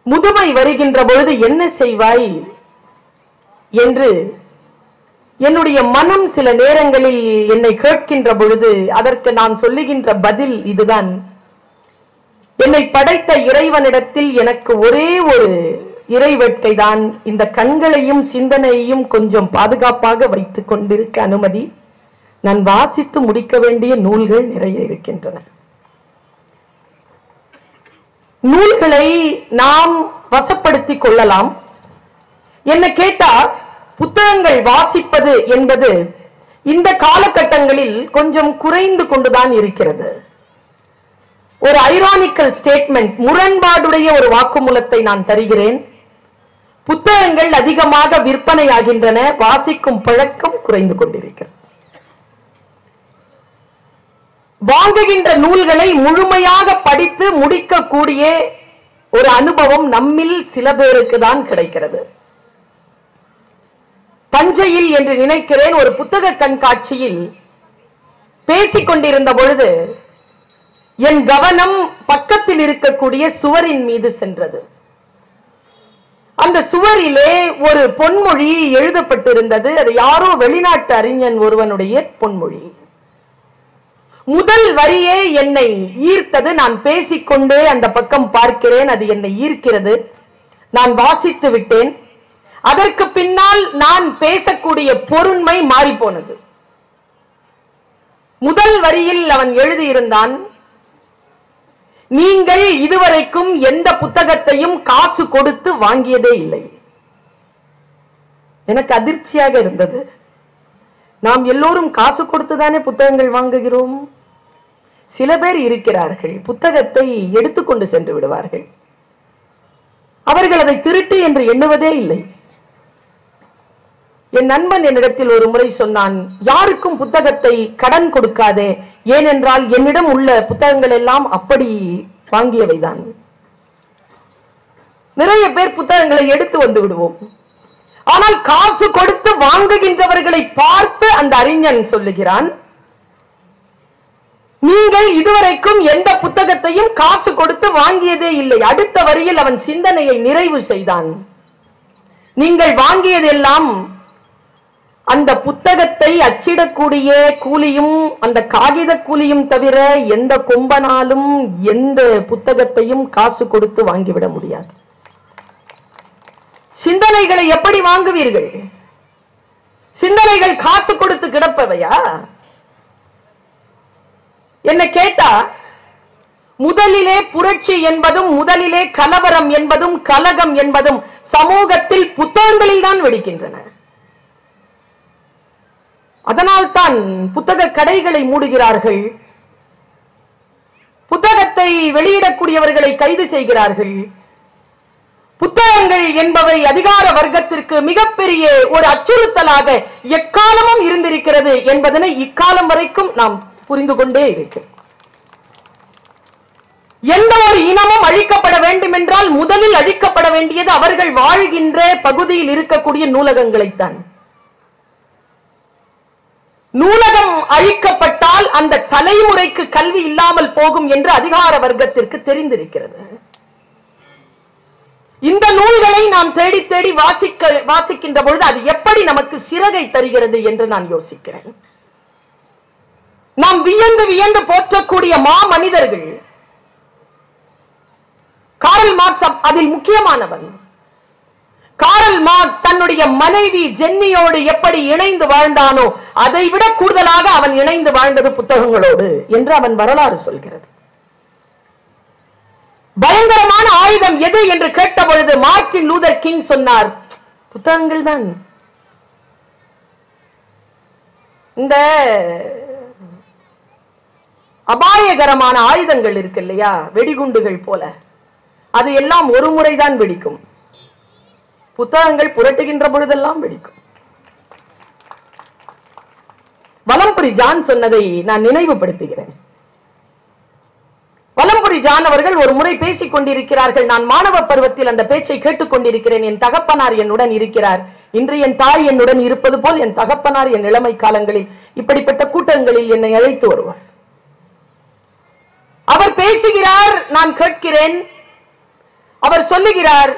முதுமை வருகின்ற பொழுது என்ன செய்வாய் என்று என்னுடைய மனம் சில நேரங்களில் என்னை கேட்கின்ற பொழுது அதற்கு நான் சொல்லுகின்ற பதில் இதுதான். என்னை படைத்த இறைவனிடத்தில் எனக்கு ஒரே ஒரு இறைவேட்கை தான், இந்த கண்களையும் சிந்தனையையும் கொஞ்சம் பாதுகாப்பாக வைத்துக் கொண்டிருக்க அனுமதி. நான் வாசித்து முடிக்க வேண்டிய நூல்கள் நிறைய இருக்கின்றன. நூல்களை நாம் வசப்படுத்திக் கொள்ளலாம். என்ன கேட்டால் புத்தகங்கள் வாசிப்பது என்பது இந்த காலகட்டங்களில் கொஞ்சம் குறைந்து கொண்டுதான் இருக்கிறது. ஒரு ஐரானிக்கல் ஸ்டேட்மெண்ட், முரண்பாடுடைய ஒரு வாக்குமூலத்தை நான் தருகிறேன். புத்தகங்கள் அதிகமாக விற்பனையாகின்றன, வாசிக்கும் பழக்கம் குறைந்து கொண்டிருக்கிறது. வாங்குகின்ற நூல்களை முழுமையாக படித்து முடிக்கக்கூடிய ஒரு அனுபவம் நம்மில் சில பேருக்கு தான் கிடைக்கிறது. தஞ்சையில் என்று நினைக்கிறேன் ஒரு புத்தக கண்காட்சியில் பேசிக் கொண்டிருந்த பொழுது என் கவனம் பக்கத்தில் இருக்கக்கூடிய சுவரின் மீது சென்றது. அந்த சுவரிலே ஒரு பொன்மொழி எழுதப்பட்டிருந்தது. அது யாரோ வெளிநாட்டு அறிஞன் ஒருவனுடைய பொன்மொழி. முதல் வரியே என்னை ஈர்த்தது. நான் பேசிக்கொண்டே அந்த பக்கம் பார்க்கிறேன், அது என்னை ஈர்க்கிறது. நான் வாசித்து விட்டேன். அதற்கு பின்னால் நான் பேசக்கூடிய பொருண்மை மாறி போனது. முதல் வரியில் அவன் எழுதியிருந்தான், நீங்கள் இதுவரைக்கும் எந்த புத்தகத்தையும் காசு கொடுத்து வாங்கியதே இல்லை. எனக்கு அதிர்ச்சியாக இருந்தது. நாம் எல்லோரும் காசு கொடுத்துதானே புத்தகங்கள் வாங்குகிறோம். சில பேர் இருக்கிறார்கள், புத்தகத்தை எடுத்துக்கொண்டு சென்று விடுவார்கள். அவர்கள் அதை திருட்டு என்று எண்ணுவதே இல்லை. என் நண்பன் என்னிடத்தில் ஒரு முறை சொன்னான், யாருக்கும் புத்தகத்தை கடன் கொடுக்காதே, ஏனென்றால் என்னிடம் உள்ள புத்தகங்கள் எல்லாம் அப்படி வாங்கியவைதான். நிறைய பேர் புத்தகங்களை எடுத்து வந்து விடுவோம். ஆனால் காசு கொடுத்து வாங்குகின்றவர்களை பார்த்து அந்த அறிஞன் சொல்லுகிறான், நீங்கள் இதுவரைக்கும் எந்த புத்தகத்தையும் காசு கொடுத்து வாங்கியதே இல்லை. அடுத்த வரியில் அவன் சிந்தனையை நிறைவு செய்தான், நீங்கள் வாங்கியதெல்லாம் அந்த புத்தகத்தை அச்சிடக்கூடிய கூலியும் அந்த காகித கூலியும் தவிர எந்த கொம்பனாலும் எந்த புத்தகத்தையும் காசு கொடுத்து வாங்கிவிட முடியாது. சிந்தனைகளை எப்படி வாங்குவீர்கள்? சிந்தனைகள் காசு கொடுத்து கிடப்பவையா? என்ன கேட்டா, முதலிலே புரட்சி என்பதும் முதலிலே கலவரம் என்பதும் கலகம் என்பதும் சமூகத்தில் புத்தகங்களில் தான் வெடிக்கின்றன. அதனால்தான் புத்தக கடைகளை மூடுகிறார்கள், புத்தகத்தை வெளியிடக்கூடியவர்களை கைது செய்கிறார்கள். புத்தகங்கள் என்பவை அதிகார வர்க்கத்திற்கு மிகப்பெரிய ஒரு அச்சுறுத்தலாக எக்காலமும் இருந்திருக்கிறது என்பதனை இக்காலம் வரைக்கும் நாம் புரிந்து கொண்டே இருக்கிறோம். எந்த ஒரு இனமும் அழிக்கப்பட வேண்டும் என்றால் முதலில் அழிக்கப்பட வேண்டியது அவர்கள் வாழ்கின்ற பகுதியில் இருக்கக்கூடிய நூலகங்களைத்தான். நூலகம் அழிக்கப்பட்டால் அந்த தலைமுறைக்கு கல்வி இல்லாமல் போகும் என்று அதிகார வர்க்கத்திற்கு தெரிந்திருக்கிறது. இந்த நூல்களை நாம் தேடி தேடி வாசிக்கின்ற பொழுது அது எப்படி நமக்கு சிறகை தருகிறது என்று நான் யோசிக்கிறேன். நாம் வியந்து வியந்து போற்றக்கூடிய மா மனிதர்கள், காரல் மார்க்ஸ் அதில் முக்கியமானவன். காரல் மார்க்ஸ் தன்னுடைய மனைவி ஜென்னியோடு எப்படி இணைந்து வாழ்ந்தானோ அதை விட கூடுதலாக அவன் இணைந்து வாழ்ந்தது புத்தகங்களோடு என்று அவன் வரலாறு சொல்கிறது. பயங்கரமான ஆயுதம் எது என்று கேட்ட பொழுது மார்ட்டின் லூதர் கிங் சொன்னார், புத்தகங்கள் தான். இந்த அபாயகரமான ஆயுதங்கள் இருக்கு இல்லையா, வெடிகுண்டுகள் போல, அது எல்லாம் ஒரு முறைதான் வெடிக்கும். புத்தகங்கள் புரட்டுகின்ற பொழுதெல்லாம் வெடிக்கும். வலம்புரி ஜான் சொன்னதை நான் நினைவுபடுத்துகிறேன். வலம்புரி ஜான் அவர்கள் ஒரு முறை பேசிக் கொண்டிருக்கிறார்கள். நான் மாணவ பருவத்தில் அந்த பேச்சை கேட்டுக் கொண்டிருக்கிறேன். என் தகப்பனார் என்னுடன் இருக்கிறார். இன்று என் தாய் என்னுடன் இருப்பது போல் என் தகப்பனார் என் இளமை காலங்களில் இப்படிப்பட்ட கூட்டங்களில் என்னை அழைத்து வருவார். அவர் பேசுகிறார், நான் கேட்கிறேன். அவர் சொல்லுகிறார்,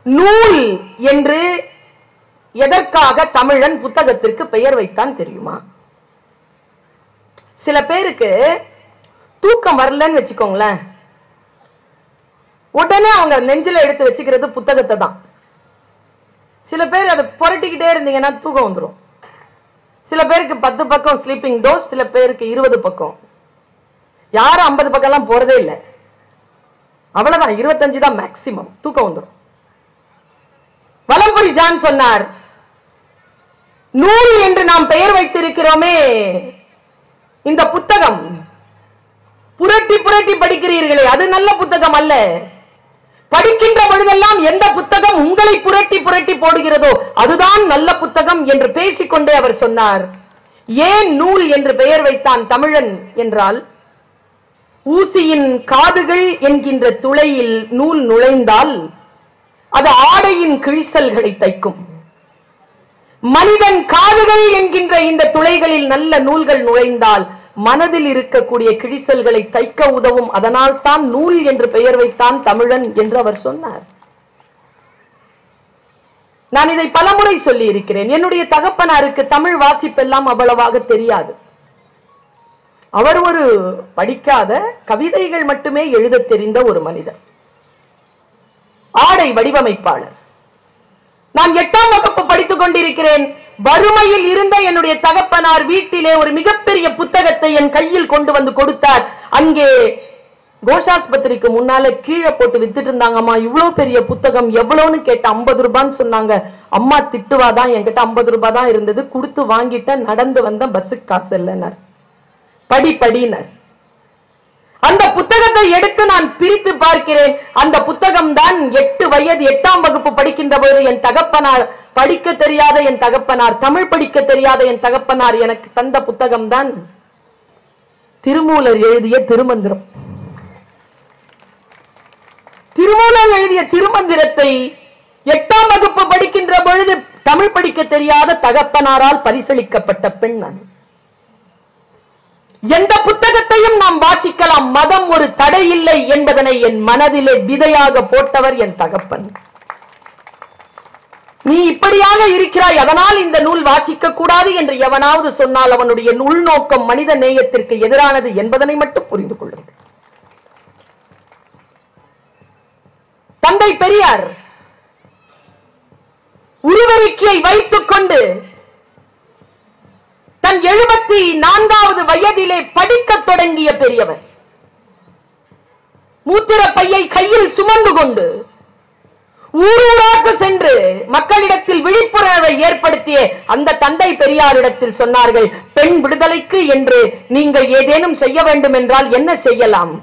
நூல் என்று எதற்காக தமிழன் புத்தகத்திற்கு பெயர் வைத்தான் தெரியுமா? சில பேருக்கு தூக்கம் வரலன்னு வச்சுக்கோங்களேன், உடனே அவங்க நெஞ்சில எடுத்து வச்சுக்கிறது புத்தகத்தை தான். சில பேர் அதை புரட்டிக்கிட்டே இருந்தீங்கன்னா தூக்கம் வந்துடும். சில பேருக்கு 10 பக்கம் ஸ்லீப்பிங் டோஸ், சில பேருக்கு 20 பக்கம். யாரும் 50 பக்கம் எல்லாம் போறதே இல்லை. அவ்வளவுதான், 25 தான் மேக்சிமம், தூக்கம் வந்துடும். வலம்புரி ஜான் சொன்னார், நூல் என்று நாம் பெயர் வைத்திருக்கிறோமே, இந்த புத்தகம் புரட்டி புரட்டி படிக்கிறீர்களே, அது நல்ல புத்தகம் அல்ல. படிக்கின்ற பொழுதெல்லாம் எந்த புத்தகம் உங்களை புரட்டி புரட்டி போடுகிறதோ அதுதான் நல்ல புத்தகம் என்று பேசிக்கொண்டே அவர் சொன்னார். ஏன் நூல் என்று பெயர் வைத்தான் தமிழன் என்றால், ஊசியின் காதுகள் என்கின்ற துளையில் நூல் நுழைந்தால் அது ஆடையின் கிழிசல்களை தைக்கும். மனிதன் காதுகள் என்கின்ற இந்த துளைகளில் நல்ல நூல்கள் நுழைந்தால் மனதில் இருக்கக்கூடிய கிழிசல்களை தைக்க உதவும். அதனால் தான் நூல் என்று பெயர் வைத்தான் தமிழன் என்று அவர் சொன்னார். நான் இதை பலமுறை சொல்லி இருக்கிறேன். என்னுடைய தகப்பனாருக்கு தமிழ் வாசிப்பெல்லாம் அவ்வளவாக தெரியாது. அவர் ஒரு படிக்காத, கவிதைகள் மட்டுமே எழுத தெரிந்த ஒரு மனிதர், ஆடை வடிவமைப்பாளர். நான் 8ஆம் வகுப்பு படித்துக் கொண்டிருக்கிறேன். வறுமையில் இருந்த என்னுடைய தகப்பனார் வீட்டிலே ஒரு மிகப்பெரிய புத்தகத்தை என் கையில் கொண்டு வந்து கொடுத்தார். அங்கே கோஷாஸ்பத்திரிக்கு முன்னால கீழே போட்டு வித்துட்டு இருந்தாங்கம்மா. இவ்வளவு பெரிய புத்தகம் எவ்வளவுன்னு கேட்ட 50 ரூபான்னு சொன்னாங்க. அம்மா திட்டுவாதான், என்கிட்ட 50 ரூபாய் தான் இருந்தது, கொடுத்து வாங்கிட்ட, நடந்து வந்த, பஸ்ஸுக்கு காசு இல்லைன்னார். படி படினர். அந்த புத்தகத்தை எடுத்து நான் பிரித்து பார்க்கிறேன். அந்த புத்தகம் தான் 8 வயது 8ஆம் வகுப்பு படிக்கின்ற போது என் தகப்பனார், படிக்க தெரியாத என் தகப்பனார், தமிழ் படிக்க தெரியாத என் தகப்பனார் எனக்கு தந்த புத்தகம் தான் திருமூலர் எழுதிய திருமந்திரம். திருமூலர் எழுதிய திருமந்திரத்தை 8ஆம் வகுப்பு படிக்கின்ற பொழுது தமிழ் படிக்க தெரியாத தகப்பனாரால் பரிசளிக்கப்பட்ட பெண் நான். எந்த புத்தகத்தையும் நாம் வாசிக்கலாம், மதம் ஒரு தடை இல்லை என்பதனை என் மனதிலே விதையாக போட்டவர் என் தகப்பன். நீ இப்படியாக இருக்கிறாய், அதனால் இந்த நூல் வாசிக்க கூடாது என்று எவனாவது சொன்னால் அவனுடைய உள்நோக்கம் மனித நேயத்திற்கு எதிரானது என்பதனை மட்டும் புரிந்து கொள்ளுங்கள். தந்தை பெரியார் உருவறிக்கையை வைத்துக் கொண்டு தன் 74வது வயதிலே படிக்க தொடங்கிய பெரியவர், மூத்திர பையை கையில் சுமந்து கொண்டு ஊரூராக சென்று மக்களிடத்தில் விழிப்புணர்வை ஏற்படுத்திய அந்த தந்தை பெரியாரிடத்தில் சொன்னார்கள், பெண் விடுதலைக்கு என்று நீங்கள் ஏதேனும் செய்ய வேண்டும் என்றால் என்ன செய்யலாம்?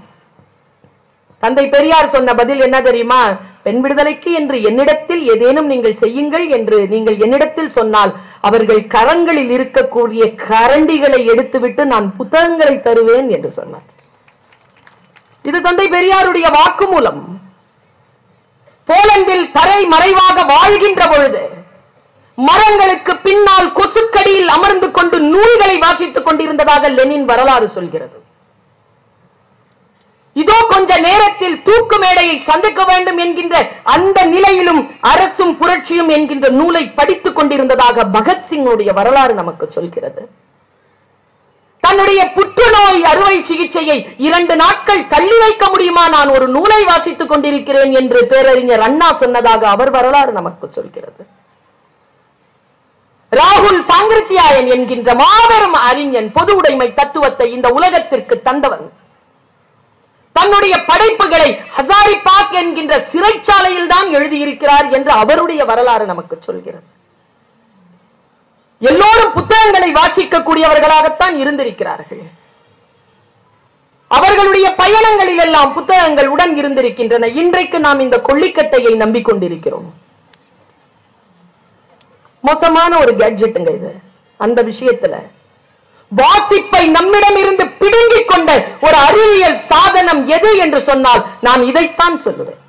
தந்தை பெரியார் சொன்ன பதில் என்ன தெரியுமா? பெண் விடுதலைக்கு என்று என்னிடத்தில் ஏதேனும் நீங்கள் செய்யுங்கள் என்று நீங்கள் என்னிடத்தில் சொன்னால் அவர்கள் கரங்களில் இருக்கக்கூடிய கரண்டிகளை எடுத்துவிட்டு நான் புத்தகங்களை தருவேன் என்று சொன்னார். இது தந்தை பெரியாருடைய வாக்குமூலம். போலந்தில் தரை மறைவாக வாழ்கின்ற பொழுது மரங்களுக்கு பின்னால் கொசுக்கடியில் அமர்ந்து கொண்டு நூல்களை வாசித்துக் கொண்டிருந்ததாக லெனின் வரலாறு சொல்கிறது. இதோ கொஞ்ச நேரத்தில் தூக்கு மேடையை சந்திக்க வேண்டும் என்கின்ற அந்த நிலையிலும் அரசும் புரட்சியும் என்கின்ற நூலை படித்துக் கொண்டிருந்ததாக பகத்சிங்குடைய வரலாறு நமக்கு சொல்கிறது. தன்னுடைய புற்றுநோய் அறுவை சிகிச்சையை 2 நாட்கள் தள்ளி வைக்க முடியுமா, நான் ஒரு நூலை வாசித்துக் கொண்டிருக்கிறேன் என்று பேரறிஞர் அண்ணா சொன்னதாக அவர் வரலாறு நமக்கு சொல்கிறது. ராகுல் சாங்கிருத்தியாயன் என்கின்ற மாபெரும் அறிஞன் பொது உடைமை தத்துவத்தை இந்த உலகத்திற்கு தந்தவன் தன்னுடைய படைப்புகளை ஹசாரிபாக் என்கின்ற சிறைச்சாலையில் தான் எழுதியிருக்கிறார் என்று அவருடைய வரலாறு நமக்கு சொல்கிறது. எல்லோரும் புத்தகங்களை வாசிக்கக்கூடியவர்களாகத்தான் இருந்திருக்கிறார்கள். அவர்களுடைய பயணங்களில் எல்லாம் புத்தகங்கள் உடன் இருந்திருக்கின்றன. இன்றைக்கு நாம் இந்த கொள்ளிக்கட்டையை நம்பிக்கொண்டிருக்கிறோம். மோசமான ஒரு கேட்ஜெட்டுங்க இது. அந்த விஷயத்துல வாசிப்பை நம்மிடம் இருந்து பிடுங்கிக் கொண்ட ஒரு அறிவியல் சாதனம் எது என்று சொன்னால் நான் இதைத்தான் சொல்லுவேன்.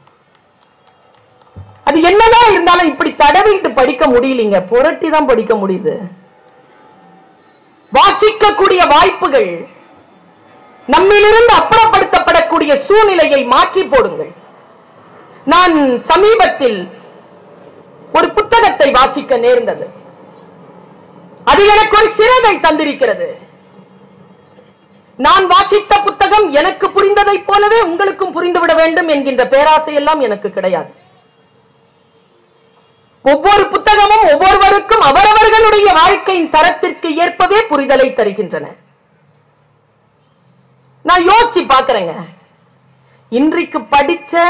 அது என்னதான் இருந்தாலும் இப்படி தடவிட்டு படிக்க முடியலீங்க, புரட்டி தான் படிக்க முடியுது. வாசிக்கக்கூடிய வாய்ப்புகள் நம்மிலிருந்து அப்புறப்படுத்தப்படக்கூடிய சூழ்நிலையை மாற்றி போடுங்கள். நான் சமீபத்தில் ஒரு புத்தகத்தை வாசிக்க நேர்ந்தது. அது எனக்கு ஒரு சிறகை தந்திருக்கிறது. நான் வாசித்த புத்தகம் எனக்கு புரிந்ததை போலவே உங்களுக்கும் புரிந்துவிட வேண்டும் என்கின்ற பேராசை எல்லாம் எனக்கு கிடையாது. ஒவ்வொரு புத்தகமும் ஒவ்வொருவருக்கும் அவரவர்களுடைய வாழ்க்கையின் தரத்திற்கு ஏற்பவே புரிதலை தருகின்றன. நான் யோசிச்சு பார்க்கிறேங்க, இன்றைக்கு படிச்ச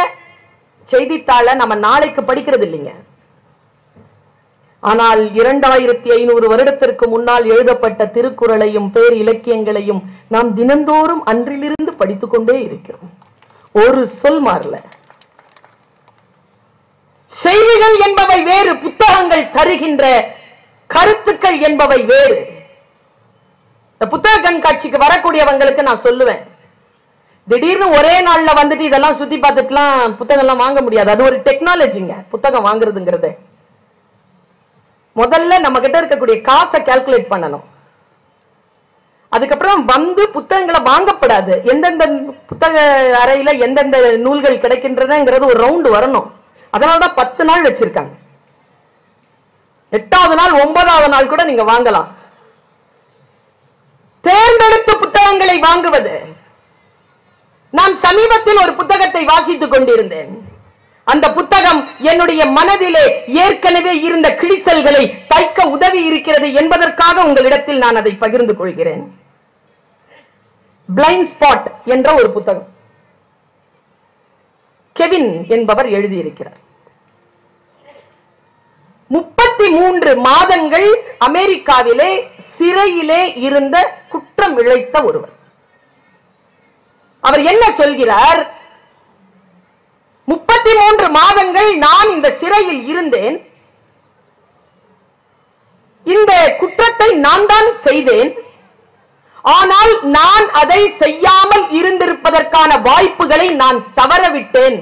செய்தித்தாளை நம்ம நாளைக்கு படிக்கிறது இல்லைங்க. ஆனால் 2500 வருடத்திற்கு முன்னால் எழுதப்பட்ட திருக்குறளையும் பேர் இலக்கியங்களையும் நாம் தினந்தோறும் அன்றிலிருந்து படித்துக் கொண்டே இருக்கிறோம். ஒரு சொல் மாறல. செய்திகள் என்பவை வேறு, புத்தகங்கள் தருகின்ற கருத்துக்கள் என்பவை வேறு. இந்த புத்தக கண்காட்சிக்கு வரக்கூடியவங்களுக்கு நான் சொல்லுவேன், திடீர்னு ஒரே நாள்ல வந்துட்டு இதெல்லாம் சுத்தி பார்த்துட்டுலாம் புத்தகம் எல்லாம் வாங்க முடியாது. அது ஒரு டெக்னாலஜிங்க. புத்தகம் வாங்குறதுங்கிறது முதல்ல நம்ம கிட்ட இருக்கக்கூடிய காசை கால்குலேட் பண்ணணும். அதுக்கப்புறம் வந்து புத்தகங்களை வாங்கப்படாது. எந்தெந்த புத்தக அறையில எந்தெந்த நூல்கள் கிடைக்கின்றனங்கிறது ஒரு ரவுண்ட் வரணும். அதனாலதான் 10 நாள் வச்சிருக்காங்க. 8வது நாள் 9வது நாள் கூட நீங்க வாங்கலாம். தேர்ந்தெடுத்த புத்தகங்களை வாங்குவது. நான் சமீபத்தில் ஒரு புத்தகத்தை வாசித்துக் கொண்டிருந்தேன். அந்த புத்தகம் என்னுடைய மனதிலே ஏற்கனவே இருந்த கிழிசல்களை தைக்க உதவி இருக்கிறது என்பதற்காக உங்களிடத்தில் நான் அதை பகிர்ந்து கொள்கிறேன். பிளைண்ட் ஸ்பாட் என்ற ஒரு புத்தகம் கெவின் என்பவர் எழுதியிருக்கிறார். 33 மாதங்கள் அமெரிக்காவிலே சிறையிலே இருந்த குற்றம் இழைத்த ஒருவர். அவர் என்ன சொல்கிறார்? 33 மாதங்கள் நான் இந்த சிறையில் இருந்தேன். இந்த குற்றத்தை நான் தான் செய்தேன். ஆனால் நான் அதை செய்யாமல் இருந்திருப்பதற்கான வாய்ப்புகளை நான் தவறவிட்டேன்.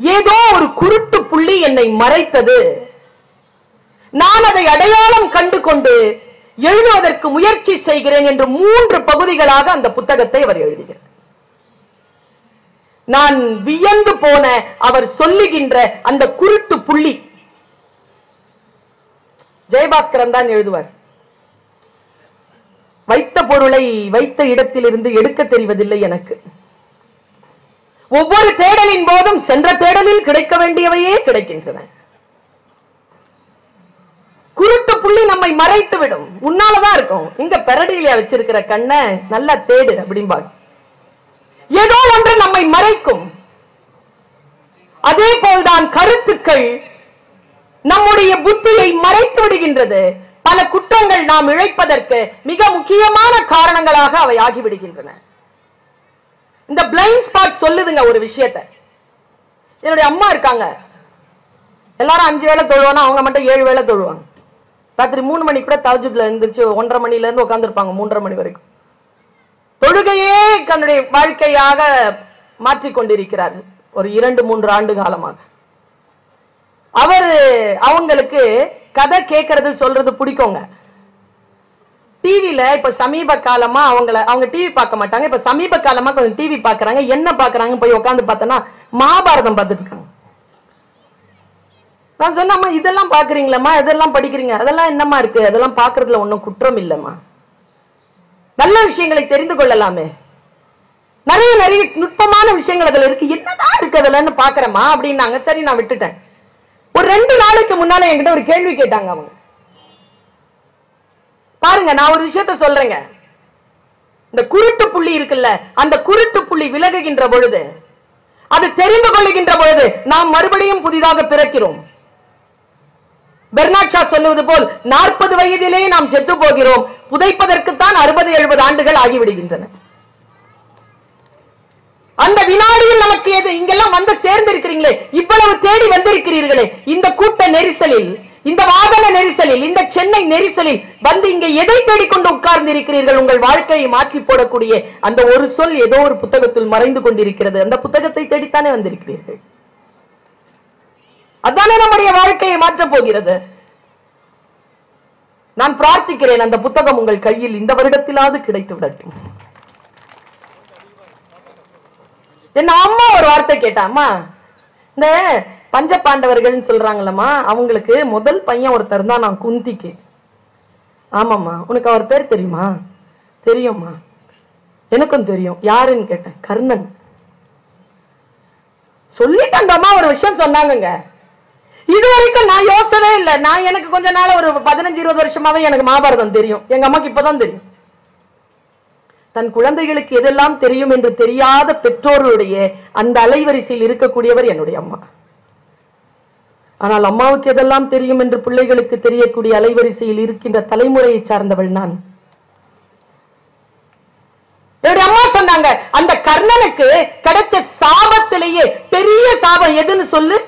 ஏதோ ஒரு குருட்டு புள்ளி என்னை மறைத்தது. நான் அதை அடையாளம் கண்டு கொண்டு எழுதுவதற்கு முயற்சி செய்கிறேன் என்று 3 பகுதிகளாக அந்த புத்தகத்தை அவர் எழுதுகிறார். நான் வியந்து போன அவர் சொல்லுகின்ற அந்த குருட்டு புள்ளி. ஜெயபாஸ்கரன் தான் எழுதுவார், வைத்த பொருளை வைத்த இடத்திலிருந்து எடுக்க தெரிவதில்லை எனக்கு. ஒவ்வொரு தேடலின் போதும் சென்ற தேடலில் கிடைக்க வேண்டியவையே கிடைக்கின்றன. குருட்டு புள்ளி நம்மை மறைத்து விடும். உன்னாலதான் இருக்கும். இங்க பெரடியில வச்சிருக்கிற கண்ணை நல்லா தேடு அப்படிம்பாங்க. ஏதோ ஒன்று நம்மை மறைக்கும். அதே போல்தான் கருத்துக்கள் நம்முடைய புத்தியை மறைத்து விடுகின்றது. பல குற்றங்கள் நாம் இழைப்பதற்கு மிக முக்கியமான காரணங்களாக அவை ஆகிவிடுகின்றன. இந்த பிளைண்ட் ஸ்பாட் சொல்லுதுங்க ஒரு விஷயத்தை. என்னுடைய அம்மா இருக்காங்க, எல்லாரும் 5 வேளை தொழுவானா, அவங்க மட்டும் 7 வேளை தொழுவாங்க. ராத்திரி 3 மணி கூட தஹஜ்ஜுத்ல எழுந்திருச்சு 1:30 மணில இருந்து உட்கார்ந்து இருப்பாங்க 3:30 மணி வரைக்கும். தொழுகையே தன்னுடைய வாழ்க்கையாக மாற்றிக்கொண்டிருக்கிறார் ஒரு 2-3 ஆண்டு காலமாக. அவங்களுக்கு கதை கேட்கறது சொல்றது பிடிக்குங்க. டிவில இப்ப சமீப காலமா அவங்க டிவி பார்க்க மாட்டாங்க. இப்ப சமீப காலமா கொஞ்சம் டிவி பாக்குறாங்க. என்ன பாக்குறாங்க போய் உட்காந்து பார்த்தனா மகாபாரதம் பார்த்துட்டு இருக்காங்க. நான் சொன்னம்மா, இதெல்லாம் பாக்குறீங்களா, இதெல்லாம் படிக்கிறீங்க, அதெல்லாம் என்னமா இருக்கு, அதெல்லாம் பாக்குறதுல ஒன்னும் குற்றம் இல்லம்மா, நல்ல விஷயங்களை தெரிந்து கொள்ளலாமே, நிறைய நுட்பமான விஷயங்கள் அதுல இருக்கு, என்னதான் இருக்கு அதுலன்னு பாக்குறேமா அப்படின்னாங்க. சரி, நான் விட்டுட்டேன். ஒரு 2 நாளைக்கு முன்னால என்கிட்ட ஒரு கேள்வி கேட்டாங்க அவங்க. பாருங்க, நான் ஒரு விஷயத்த சொல்றேங்க. இந்த குருட்டு புள்ளி இருக்குல்ல, அந்த குருட்டு புள்ளி விலகுகின்ற பொழுது, அது தெரிந்து கொள்ளுகின்ற பொழுது நாம் மறுபடியும் புதிதாக பிறக்கிறோம். பெர்னாட் ஷா சொல்லுவது போல் 40 வயதிலேயே நாம் செத்து போகிறோம். புதைப்பதற்குத்தான் 60-70 ஆண்டுகள் ஆகிவிடுகின்றன. அந்த வினாடியில் நமக்கு எது இங்கெல்லாம் வந்து சேர்ந்திருக்கிறீங்களே, இவ்வளவு தேடி வந்திருக்கிறீர்களே, இந்த கூட்ட நெரிசலில், இந்த வாகன நெரிசலில், இந்த சென்னை நெரிசலில் வந்து இங்க எதை தேடிக்கொண்டு உட்கார்ந்து இருக்கிறீர்கள்? உங்கள் வாழ்க்கையை மாற்றி போடக்கூடிய அந்த ஒரு சொல் ஏதோ ஒரு புத்தகத்தில் மறைந்து கொண்டிருக்கிறது. அந்த புத்தகத்தை தேடித்தானே வந்திருக்கிறீர்கள். அதானே நம்முடைய வாழ்க்கையை மாற்றப் போகிறது. நான் பிரார்த்திக்கிறேன், அந்த புத்தகம் உங்கள் கையில் இந்த வருடத்திலாவது கிடைத்து விடட்டும். என்ன அம்மா ஒரு வார்த்தை கேட்டாம்மா, இந்த பஞ்ச பாண்டவர்கள் சொல்றாங்களம்மா, அவங்களுக்கு முதல் பையன் ஒருத்தர் தான் நான் குந்திக்கு. ஆமாம்மா, உனக்கு அவர் பேர் தெரியுமா? தெரியும்மா, எனக்கும் தெரியும். யாருன்னு கேட்டேன். கர்ணன். சொல்லிட்டு அந்த அம்மா ஒரு விஷயம் சொன்னாங்க. இது வரைக்கும் நான் யோசனை இல்லை. நான் எனக்கு கொஞ்ச நாள் ஒரு 15-20 வருஷமாவே எனக்கு மகாபாரதம் தெரியும். எங்க அம்மாக்கு இப்பதான் தெரியும். தன் குழந்தைகளுக்கு எதெல்லாம் தெரியும் என்று தெரியாத பெற்றோருடைய அந்த அலைவரிசையில் இருக்கக்கூடியவர் என்னுடைய அம்மா. ஆனால் அம்மாவுக்கு எதெல்லாம் தெரியும் என்று பிள்ளைகளுக்கு தெரியக்கூடிய அலைவரிசையில் இருக்கின்ற தலைமுறையை சார்ந்தவள் நான். என்னுடைய அம்மா சொன்னாங்க, அந்த கர்ணனுக்கு கிடைச்ச சாபத்திலேயே பெரிய சாபம் எதுன்னு சொல்லு.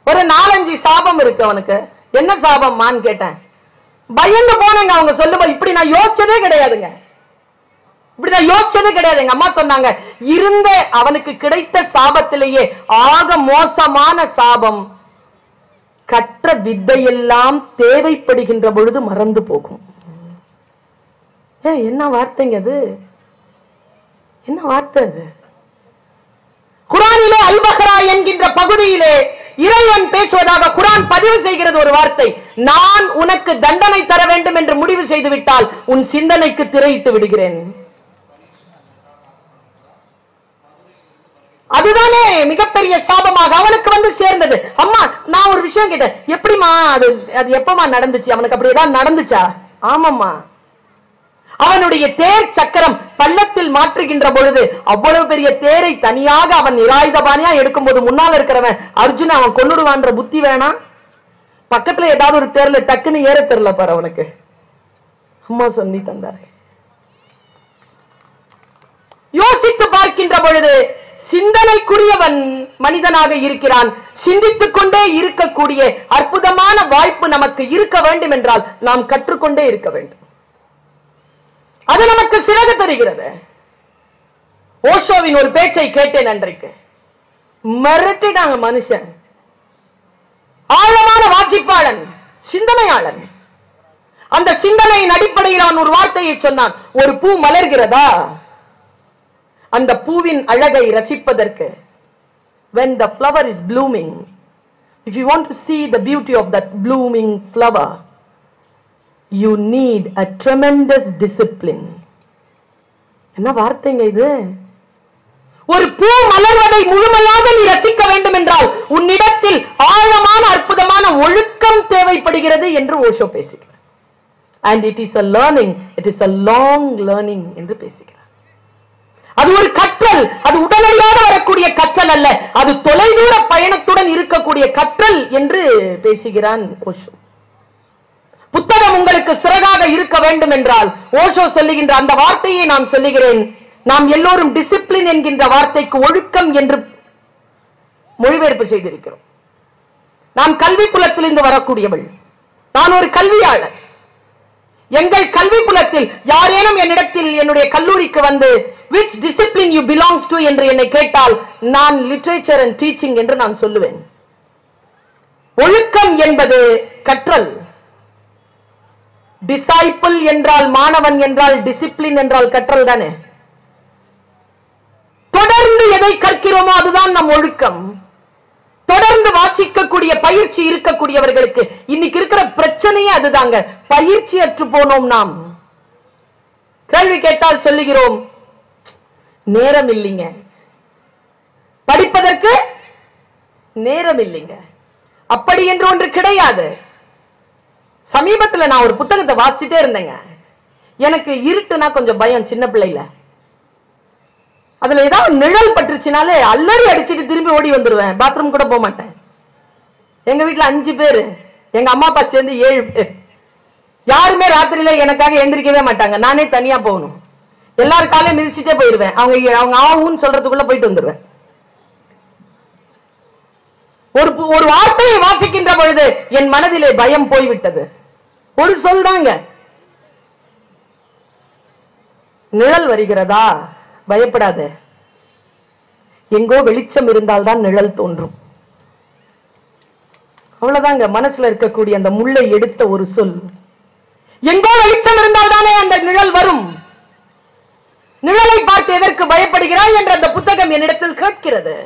ஒரு 4-5 சாபம் இருக்கு அவனுக்கு. என்ன சாபம்மான்னு கேட்டேன். பயந்து போனாங்க. அவங்க சொல்லும்போது இப்படி நான் யோசிச்சதே கிடையாதுங்க. இப்படி நான் யோசிச்சதே கிடையாது. எங்க அம்மா சொன்னாங்க, இருந்த அவனுக்கு கிடைத்த சாபத்திலேயே ஆக மோசமான சாபம், கற்ற வித்தையெல்லாம் தேவைப்படுகின்ற பொழுது மறந்து போகும். என்ன வார்த்தைங்க அது? என்ன வார்த்தை அது? குர்ஆனிலே அல் பக்ரா என்கின்ற பகுதியிலே இறைவன் பேசுவதாக குர்ஆன் பதிவு செய்கிறது ஒரு வார்த்தை. நான் உனக்கு தண்டனை தர வேண்டும் என்று முடிவு செய்து விட்டால் உன் சிந்தனைக்கு திரையிட்டு விடுகிறேன். அதுதானே மிகப்பெரிய சாபமாக அவனுக்கு வந்து சேர்ந்தது. அம்மா, நான் ஒரு விஷயம் கேட்டேன். எப்படிமா அது எப்பமா நடந்துச்சு? அவனுக்கு அப்படி ஏதாவது நடந்துச்சா? ஆமாம்மா, அவனுடைய தேர் சக்கரம் பள்ளத்தில் மாற்றுகின்ற பொழுது அவ்வளவு பெரிய தேரை தனியாக அவன் நிராயுதபாணியா எடுக்கும் போது முன்னால் இருக்கிறவன் அர்ஜுன் அவன் கொன்னுடுவான்ற புத்தி வேணாம். பக்கத்துல ஏதாவது ஒரு தேர்ல டக்குன்னு ஏற தெரியல பாரு அவனுக்கு. அம்மா சொல்லி தந்தாரு. யோசித்து பார்க்கின்ற பொழுது சிந்தனைக்குரியவன் மனிதனாக இருக்கிறான். சிந்தித்துக் கொண்டே இருக்கக்கூடிய அற்புதமான வாய்ப்பு நமக்கு இருக்க வேண்டும் என்றால் நாம் கற்றுக்கொண்டே இருக்க வேண்டும். அது நமக்கு சிறகு தருகிறது. ஓஷோவின் ஒரு பேச்சை கேட்டேன் அன்றைக்கு. மிரட்டினாங்க மனுஷன். ஆழமான வாசிப்பாளன், சிந்தனையாளன். அந்த சிந்தனையின் அடிப்படையில் அவன் ஒரு வார்த்தையை சொன்னான். ஒரு பூ மலர்கிறதா, அந்த பூவின் அழகை ரசிப்பதற்கு, when the flower is blooming, if you want to see the beauty of that blooming flower, you need a tremendous discipline. என்ன வார்த்தைங்க இது? ஒரு பூ மலர்வதை முழுமையாக நீ ரசிக்க வேண்டும் என்றால் உன்னிடத்தில் ஆழமான அற்புதமான ஒழுக்கம் தேவைப்படுகிறது என்று ஓஷோ பேசுகிறார். and it is a learning, it is a long learning என்று பேசுகிறார். அது ஒரு கற்றல். அது உடனடியாக வரக்கூடிய கற்றல் அல்ல, அது தொலைதூர பயணத்துடன் இருக்கக்கூடிய கற்றல் என்று பேசுகிறான் ஓஷோ. புத்தகம் உங்களுக்கு சிறகாக இருக்க வேண்டும் என்றால் ஓஷோ சொல்லுகின்ற அந்த வார்த்தையை நான் சொல்லுகிறேன். நாம் எல்லோரும் டிசிப்ளின் என்கின்ற வார்த்தைக்கு ஒழுக்கம் என்று மொழிபெயர்ப்பு செய்திருக்கிறோம். நான் கல்வி புலத்திலிருந்து வரக்கூடியவள். நான் ஒரு கல்வியாளர். எங்கள் கல்வி புலத்தில் யாரேனும் என்னிடத்தில் என்னுடைய கல்லூரிக்கு வந்து which discipline you belongs to என்று என்னை கேட்டால் நான் லிட்ரேச்சர் அண்ட் டீச்சிங் என்று நான் சொல்லுவேன். ஒழுக்கம் என்பது கற்றல். டிசைபிள் என்றால் மாணவன் என்றால், டிசிப்ளின் என்றால் கற்றல் தானே. தொடர்ந்து எதை கற்கிறோமோ அதுதான் நம் ஒழுக்கம். தொடர்ந்து வாசிக்கக்கூடிய பயிற்சி இருக்கக்கூடியவர்களுக்கு இன்னைக்கு இருக்கிற பிரச்சனையே அதுதாங்க. பயிற்சி அற்று போனோம். நாம் கேள்வி கேட்டால் சொல்லுகிறோம், நேரம் இல்லைங்க, படிப்பதற்கு நேரம் இல்லைங்க. அப்படி என்று ஒன்று கிடையாது. சமீபத்தில் நான் ஒரு புத்தகத்தை வாசிச்சுட்டே இருந்தேங்க. எனக்கு இருட்டுனா கொஞ்சம் பயம். சின்ன பிள்ளைல அதுல ஏதாவது நிழல் பட்டுருச்சுனாலே அல்லறி அடிச்சுட்டு திரும்பி ஓடி வந்துருவேன். பாத்ரூம் கூட போக மாட்டேன். எங்க வீட்டுல 5 பேரு, எங்க அம்மா அப்பா சேர்ந்து 7 பேர். யாருமே ராத்திரியில எனக்காக எந்திரிக்கவே மாட்டாங்க. நானே தனியா போகணும். எல்லாரும் காலையும் மிதிச்சுட்டே போயிருவேன். அவங்க ஆவுன்னு சொல்றதுக்குள்ள போயிட்டு வந்துருவேன். ஒரு வார்த்தையை வாசிக்கின்ற பொழுது என் மனதிலே பயம் போய்விட்டது. ஒரு சொல் தாங்க. நிழல் வருகிறதா, பயப்படாத. எங்கோ வெளிச்சம் இருந்தால்தான் நிழல் தோன்றும். அவ்வளவுதாங்க. மனசுல இருக்கக்கூடிய அந்த முள்ளை எடுத்த ஒரு சொல். எங்கோ வெளிச்சம் இருந்தால் தானே அந்த நிழல் வரும். நிழலை பார்த்து எதற்கு பயப்படுகிறாய் என்ற அந்த புத்தகம் என்னிடத்தில் கேட்கிறது.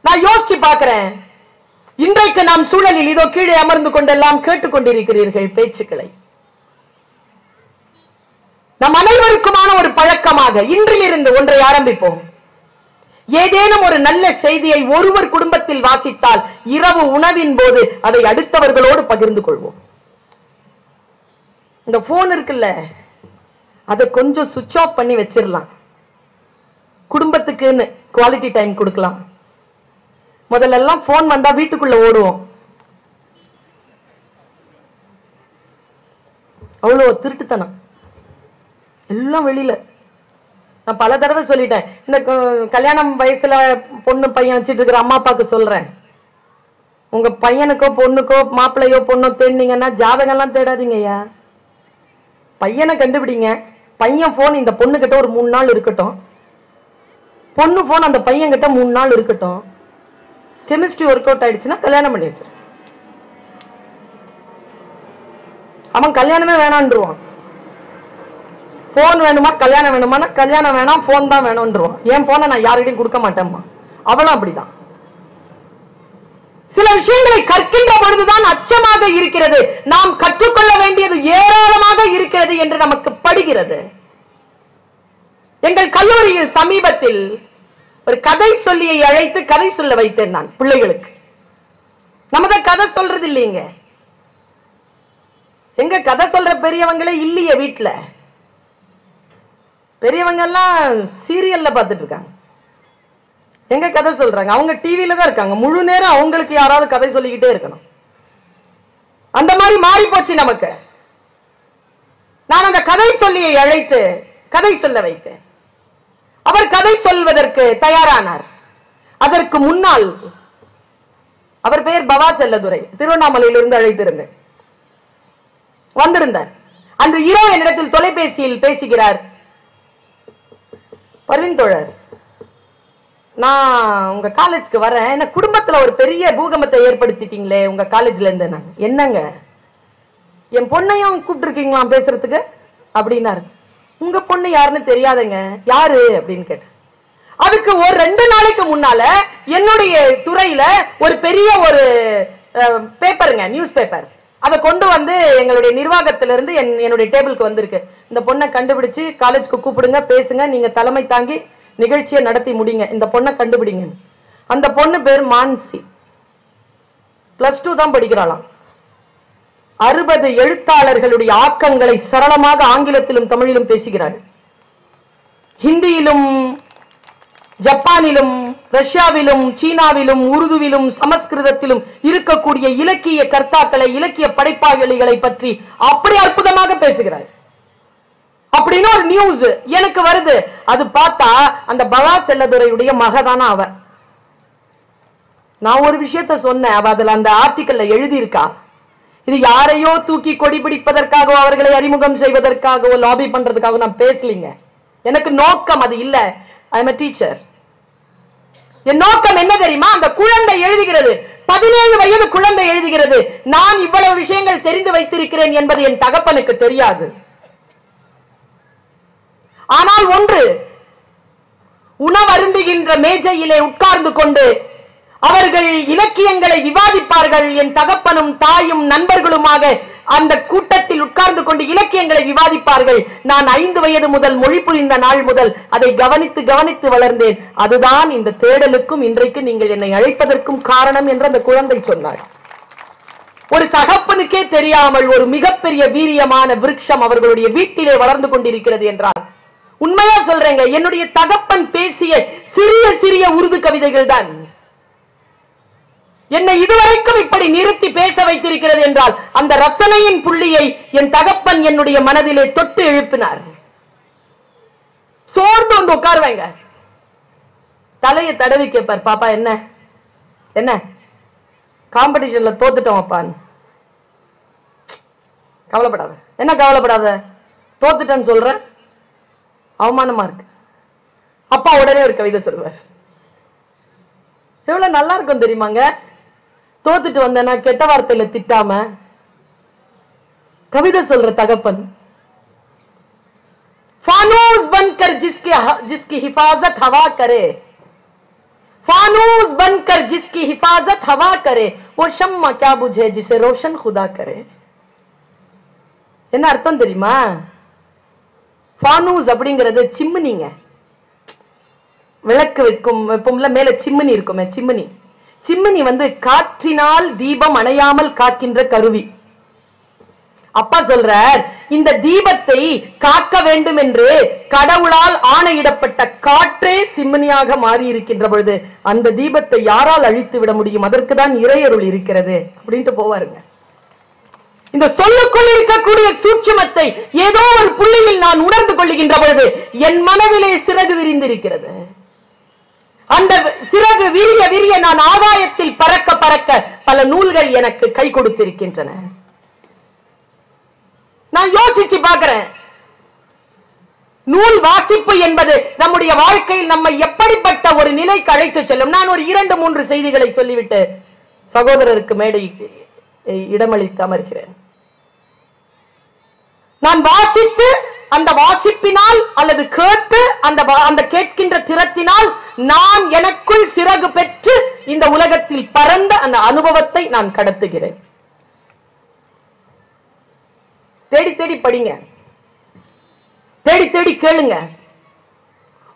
நான் யோசிச்சு பார்க்கிறேன். இன்றைக்கு நாம் சூழலில் இதோ கீழே அமர்ந்து கொண்டெல்லாம் கேட்டுக்கொண்டிருக்கிறீர்கள் பேச்சுக்களை. நம் அனைவருக்குமான ஒரு பழக்கமாக இன்றிலிருந்து ஒன்றை ஆரம்பிப்போம். ஏதேனும் ஒரு நல்ல செய்தியை ஒருவர் குடும்பத்தில் வாசித்தால் இரவு உணவின் போது அதை அடுத்தவர்களோடு பகிர்ந்து கொள்வோம். இந்த போன் இருக்குல்ல, அதை கொஞ்சம் சுவிட்ச் ஆஃப் பண்ணி வச்சிடலாம். குடும்பத்துக்குன்னு குவாலிட்டி டைம் கொடுக்கலாம். முதல்ல எல்லாம் போன் வந்தா வீட்டுக்குள்ள ஓடுவோம். அவ்வளவு திருட்டுத்தனம் எல்லாம் வெளியில. நான் பல தடவை சொல்லிட்டேன். இந்த கல்யாணம் வயசுல பொண்ணு பையன் வச்சிட்டு இருக்கிற அம்மா அப்பாவுக்கு சொல்றேன், உங்க பையனுக்கோ பொண்ணுக்கோ மாப்பிள்ளையோ பொண்ணோ தேடினீங்கன்னா ஜாதகம் எல்லாம் தேடாதீங்க ஐயா. பையனை கண்டுபிடிங்க. பையன் போன் இந்த பொண்ணு கிட்ட ஒரு 3 நாள் இருக்கட்டும், பொண்ணு போன் அந்த பையன் கிட்ட 3 நாள் இருக்கட்டும். கெமிஸ்ட்ரி ஒர்க் அவுட் ஆயிடுச்சுன்னா கல்யாணம் பண்ணி வச்சிரு. அவன் கல்யாணமே வேணான்றுவான். போன் வேணுமா கல்யாணம் வேணுமா? கல்யாணம் வேணாம், போன் தான் வேணும்ன்றுவான். என் போனை நான் யாருக்கிட்டையும் கொடுக்க மாட்டேன்மா. அவளும் அப்படிதான். சில விஷயங்களை கற்கின்ற பொழுதுதான் அச்சமாக இருக்கிறது. நாம் கற்றுக்கொள்ள வேண்டியது ஏராளமாக இருக்கிறது என்று நமக்கு படுகிறது. எங்கள் கல்லூரியில் சமீபத்தில் ஒரு கதை சொல்லியை அழைத்து கதை சொல்ல வைத்தேன் நான் பிள்ளைகளுக்கு. நமத கதை சொல்றது இல்லைங்க. எங்க கதை சொல்ற பெரியவங்களே இல்லையே வீட்டுல. பெரியவங்க எல்லாம் சீரியல்ல பார்த்துட்டு இருக்காங்க. எங்க கதை சொல்றாங்க? அவங்க டிவில தான் இருக்காங்க. முழு நேரம் அவங்களுக்கு யாராவது கதை சொல்லிக்கிட்டே இருக்கணும். அந்த மாதிரி மாறி போச்சு நமக்கு. நான் அந்த கதை சொல்லியை அழைத்து கதை சொல்ல வைத்தேன். அவர் கதை சொல்வதற்கு தயாரானார். அதற்கு முன்னால் அவர் பெயர் பவா செல்லதுரை, திருவண்ணாமலையிலிருந்து அழைத்திருந்தேன். வந்திருந்தார். அன்று இரவு என்னிடத்தில் தொலைபேசியில் பேசுகிறார். பர்வீன் தோழர், நான் உங்க காலேஜ்க்கு வரேன். என்ன குடும்பத்துல ஒரு பெரிய பூகம்பத்தை ஏற்படுத்திட்டீங்களே உங்க காலேஜ்ல இருந்து. நான் என்னங்க, என் பொண்ணையும் கூப்பிட்டு இருக்கீங்களா பேசுறதுக்கு அப்படின்னாரு. உங்க பொண்ணு யாருன்னு தெரியாதுங்க. யாரு அப்படின்னு கேட்டேன். அதுக்கு ஒரு 2 நாளைக்கு முன்னால என்னுடைய துறையில ஒரு பெரிய ஒரு பேப்பருங்க, நியூஸ் பேப்பர், அதை கொண்டு வந்து எங்களுடைய நிர்வாகத்திலிருந்து என்னுடைய டேபிளுக்கு வந்திருக்கு. இந்த பொண்ணை கண்டுபிடிச்சு காலேஜ்க்கு கூப்பிடுங்க, பேசுங்க, நீங்க தலைமை தாங்கி நிகழ்ச்சியை நடத்தி முடிங்க, இந்த பொண்ணை கண்டுபிடிங்க. அந்த பொண்ணு பேர் மான்சி, +2 தான் படிக்கிறாளாம். 60 எழுத்தாளர்களுடைய ஆக்கங்களை சரளமாக ஆங்கிலத்திலும் தமிழிலும் பேசுகிறாள். ஹிந்தியிலும் ஜப்பானிலும் ரஷ்யாவிலும் சீனாவிலும் உருதுவிலும் சமஸ்கிருதத்திலும் இருக்கக்கூடிய இலக்கிய கர்த்தாக்களை, இலக்கிய படைப்பாளிகளை பற்றி அப்படி அற்புதமாக பேசுகிறாள். அப்படின்னு ஒரு நியூஸ் எனக்கு வருது. அது பார்த்தா அந்த பவா செல்லதுரையுடைய மகதான அவ. நான் ஒரு விஷயத்த சொன்னேன், அவ அதுல அந்த ஆர்டிக்கல்ல எழுதி இருக்கா. இது யாரையோ தூக்கி கொடி பிடிப்பதற்காகவோ அவர்களை அறிமுகம் செய்வதற்காகவோ லாபி பண்றதுக்காக நான் பேசலீங்க. எனக்கு நோக்கம் அது இல்ல. I am a teacher. என் நோக்கம் என்ன தெரியுமா? அந்த குழந்தை எழுதுகிறது, 17 வயது குழந்தை எழுதுகிறது, நான் இவ்வளவு விஷயங்கள் தெரிந்து வைத்திருக்கிறேன் என்பது என் தகப்பனுக்கு தெரியாது. ஆனால் ஒன்று, உணவருந்துகின்ற மேஜையிலே உட்கார்ந்து கொண்டு அவர்கள் இலக்கியங்களை விவாதிப்பார்கள். என் தகப்பனும் தாயும் நண்பர்களுமாக அந்த கூட்டத்தில் உட்கார்ந்து கொண்டு இலக்கியங்களை விவாதிப்பார்கள். நான் 5 வயது முதல், மொழி புரிந்த நாள் முதல் அதை கவனித்து கவனித்து வளர்ந்தேன். அதுதான் இந்த தேடலுக்கும் இன்றைக்கு நீங்கள் என்னை அழைப்பதற்கும் காரணம் என்று அந்த குழந்தை சொன்னார். ஒரு தகப்பனுக்கே தெரியாமல் ஒரு மிகப்பெரிய வீரியமான விருட்சம் அவர்களுடைய வீட்டிலே வளர்ந்து கொண்டிருக்கிறது என்றால், உண்மையா சொல்றேங்க, என்னுடைய தகப்பன் பேசிய சிறிய சிறிய உருது கவிதைகள் தான் என்னை இதுவரைக்கும் இப்படி நிறுத்தி பேச வைத்திருக்கிறது என்றால், அந்த ரசனையின் புள்ளியை என் தகப்பன் என்னுடைய மனதிலே தொட்டு எழுப்பினார். சோர்ந்து வந்து உட்காருவாங்க, தலையை தடவி கேட்பார், பாப்பா என்ன என்ன காம்படிஷன்ல தோத்துட்டோம் அப்பான்னு. கவலைப்படாத. என்ன கவலைப்படாத? தோத்துட்டேன்னு சொல்ற, அவமானமா இருக்கு. அப்பா உடனே ஒரு கவிதை சொல்வார். எவ்வளவு நல்லா இருக்கும் தெரியுமாங்க? தோத்துட்டு வந்தேன்னா கெட்ட வார்த்தையில திட்டாம கவிதை சொல்ற தகப்பன். ஃபானூஸ் बनकर जिसकी हिफाजत हवा करे, फानूस बनकर जिसकी हिफाजत हवा करे, वो शम्मा क्या बुझे जिसे रोशन खुदा करे. என்ன அர்த்தம் தெரியுமா? ஃபானூஸ் அப்படிங்கிறது சிம்னிங்க. விளக்கு வைக்கும் வெப்பம்ல மேல சிம்னி இருக்குமே, சிம்னி. சிம்னி காற்றினால் தீபம் அணையாமல் காக்கின்ற கருவி. அப்பா சொல்றார், இந்த தீபத்தை காக்க வேண்டும் என்று கடவுளால் ஆணையிடப்பட்ட காற்றே சிம்னியாக மாறி இருக்கின்ற பொழுது அந்த தீபத்தை யாரால் அழித்து விட முடியும்? அதற்குதான் இறையருள் இருக்கிறது அப்படின்ட்டு போவாருங்க. இந்த சொல்லுக்குள் இருக்கக்கூடிய சூட்சுமத்தை ஏதோ ஒரு புள்ளியில் நான் உணர்ந்து கொள்ளுகின்ற பொழுது என் மனதிலே சிறகு விரிந்திருக்கிறது. அந்த சிறகு விரிய விரிய நான் ஆகாயத்தில் பறக்க பறக்க பல நூல்கள் எனக்கு கை கொடுத்திருக்கின்றன. நான் யோசிச்சு பார்க்கிறேன், நூல் வாசிப்பு என்பது நம்முடைய வாழ்க்கையில் நம்மை எப்படிப்பட்ட ஒரு நிலைக்கு அழைத்து செல்லும். நான் ஒரு 2-3 செய்திகளை சொல்லிவிட்டு சகோதரருக்கு மேடை இடமளித்து அமர்கிறேன். நான் வாசித்து அந்த வாசிப்பினால் அல்லது கேட்டு அந்த கேட்கின்ற திறத்தினால் நான் எனக்குள் சிறகு பெற்று இந்த உலகத்தில் பறந்த அந்த அனுபவத்தை நான் கடத்துகிறேன். தேடி தேடி படிங்க, தேடி தேடி கேளுங்க.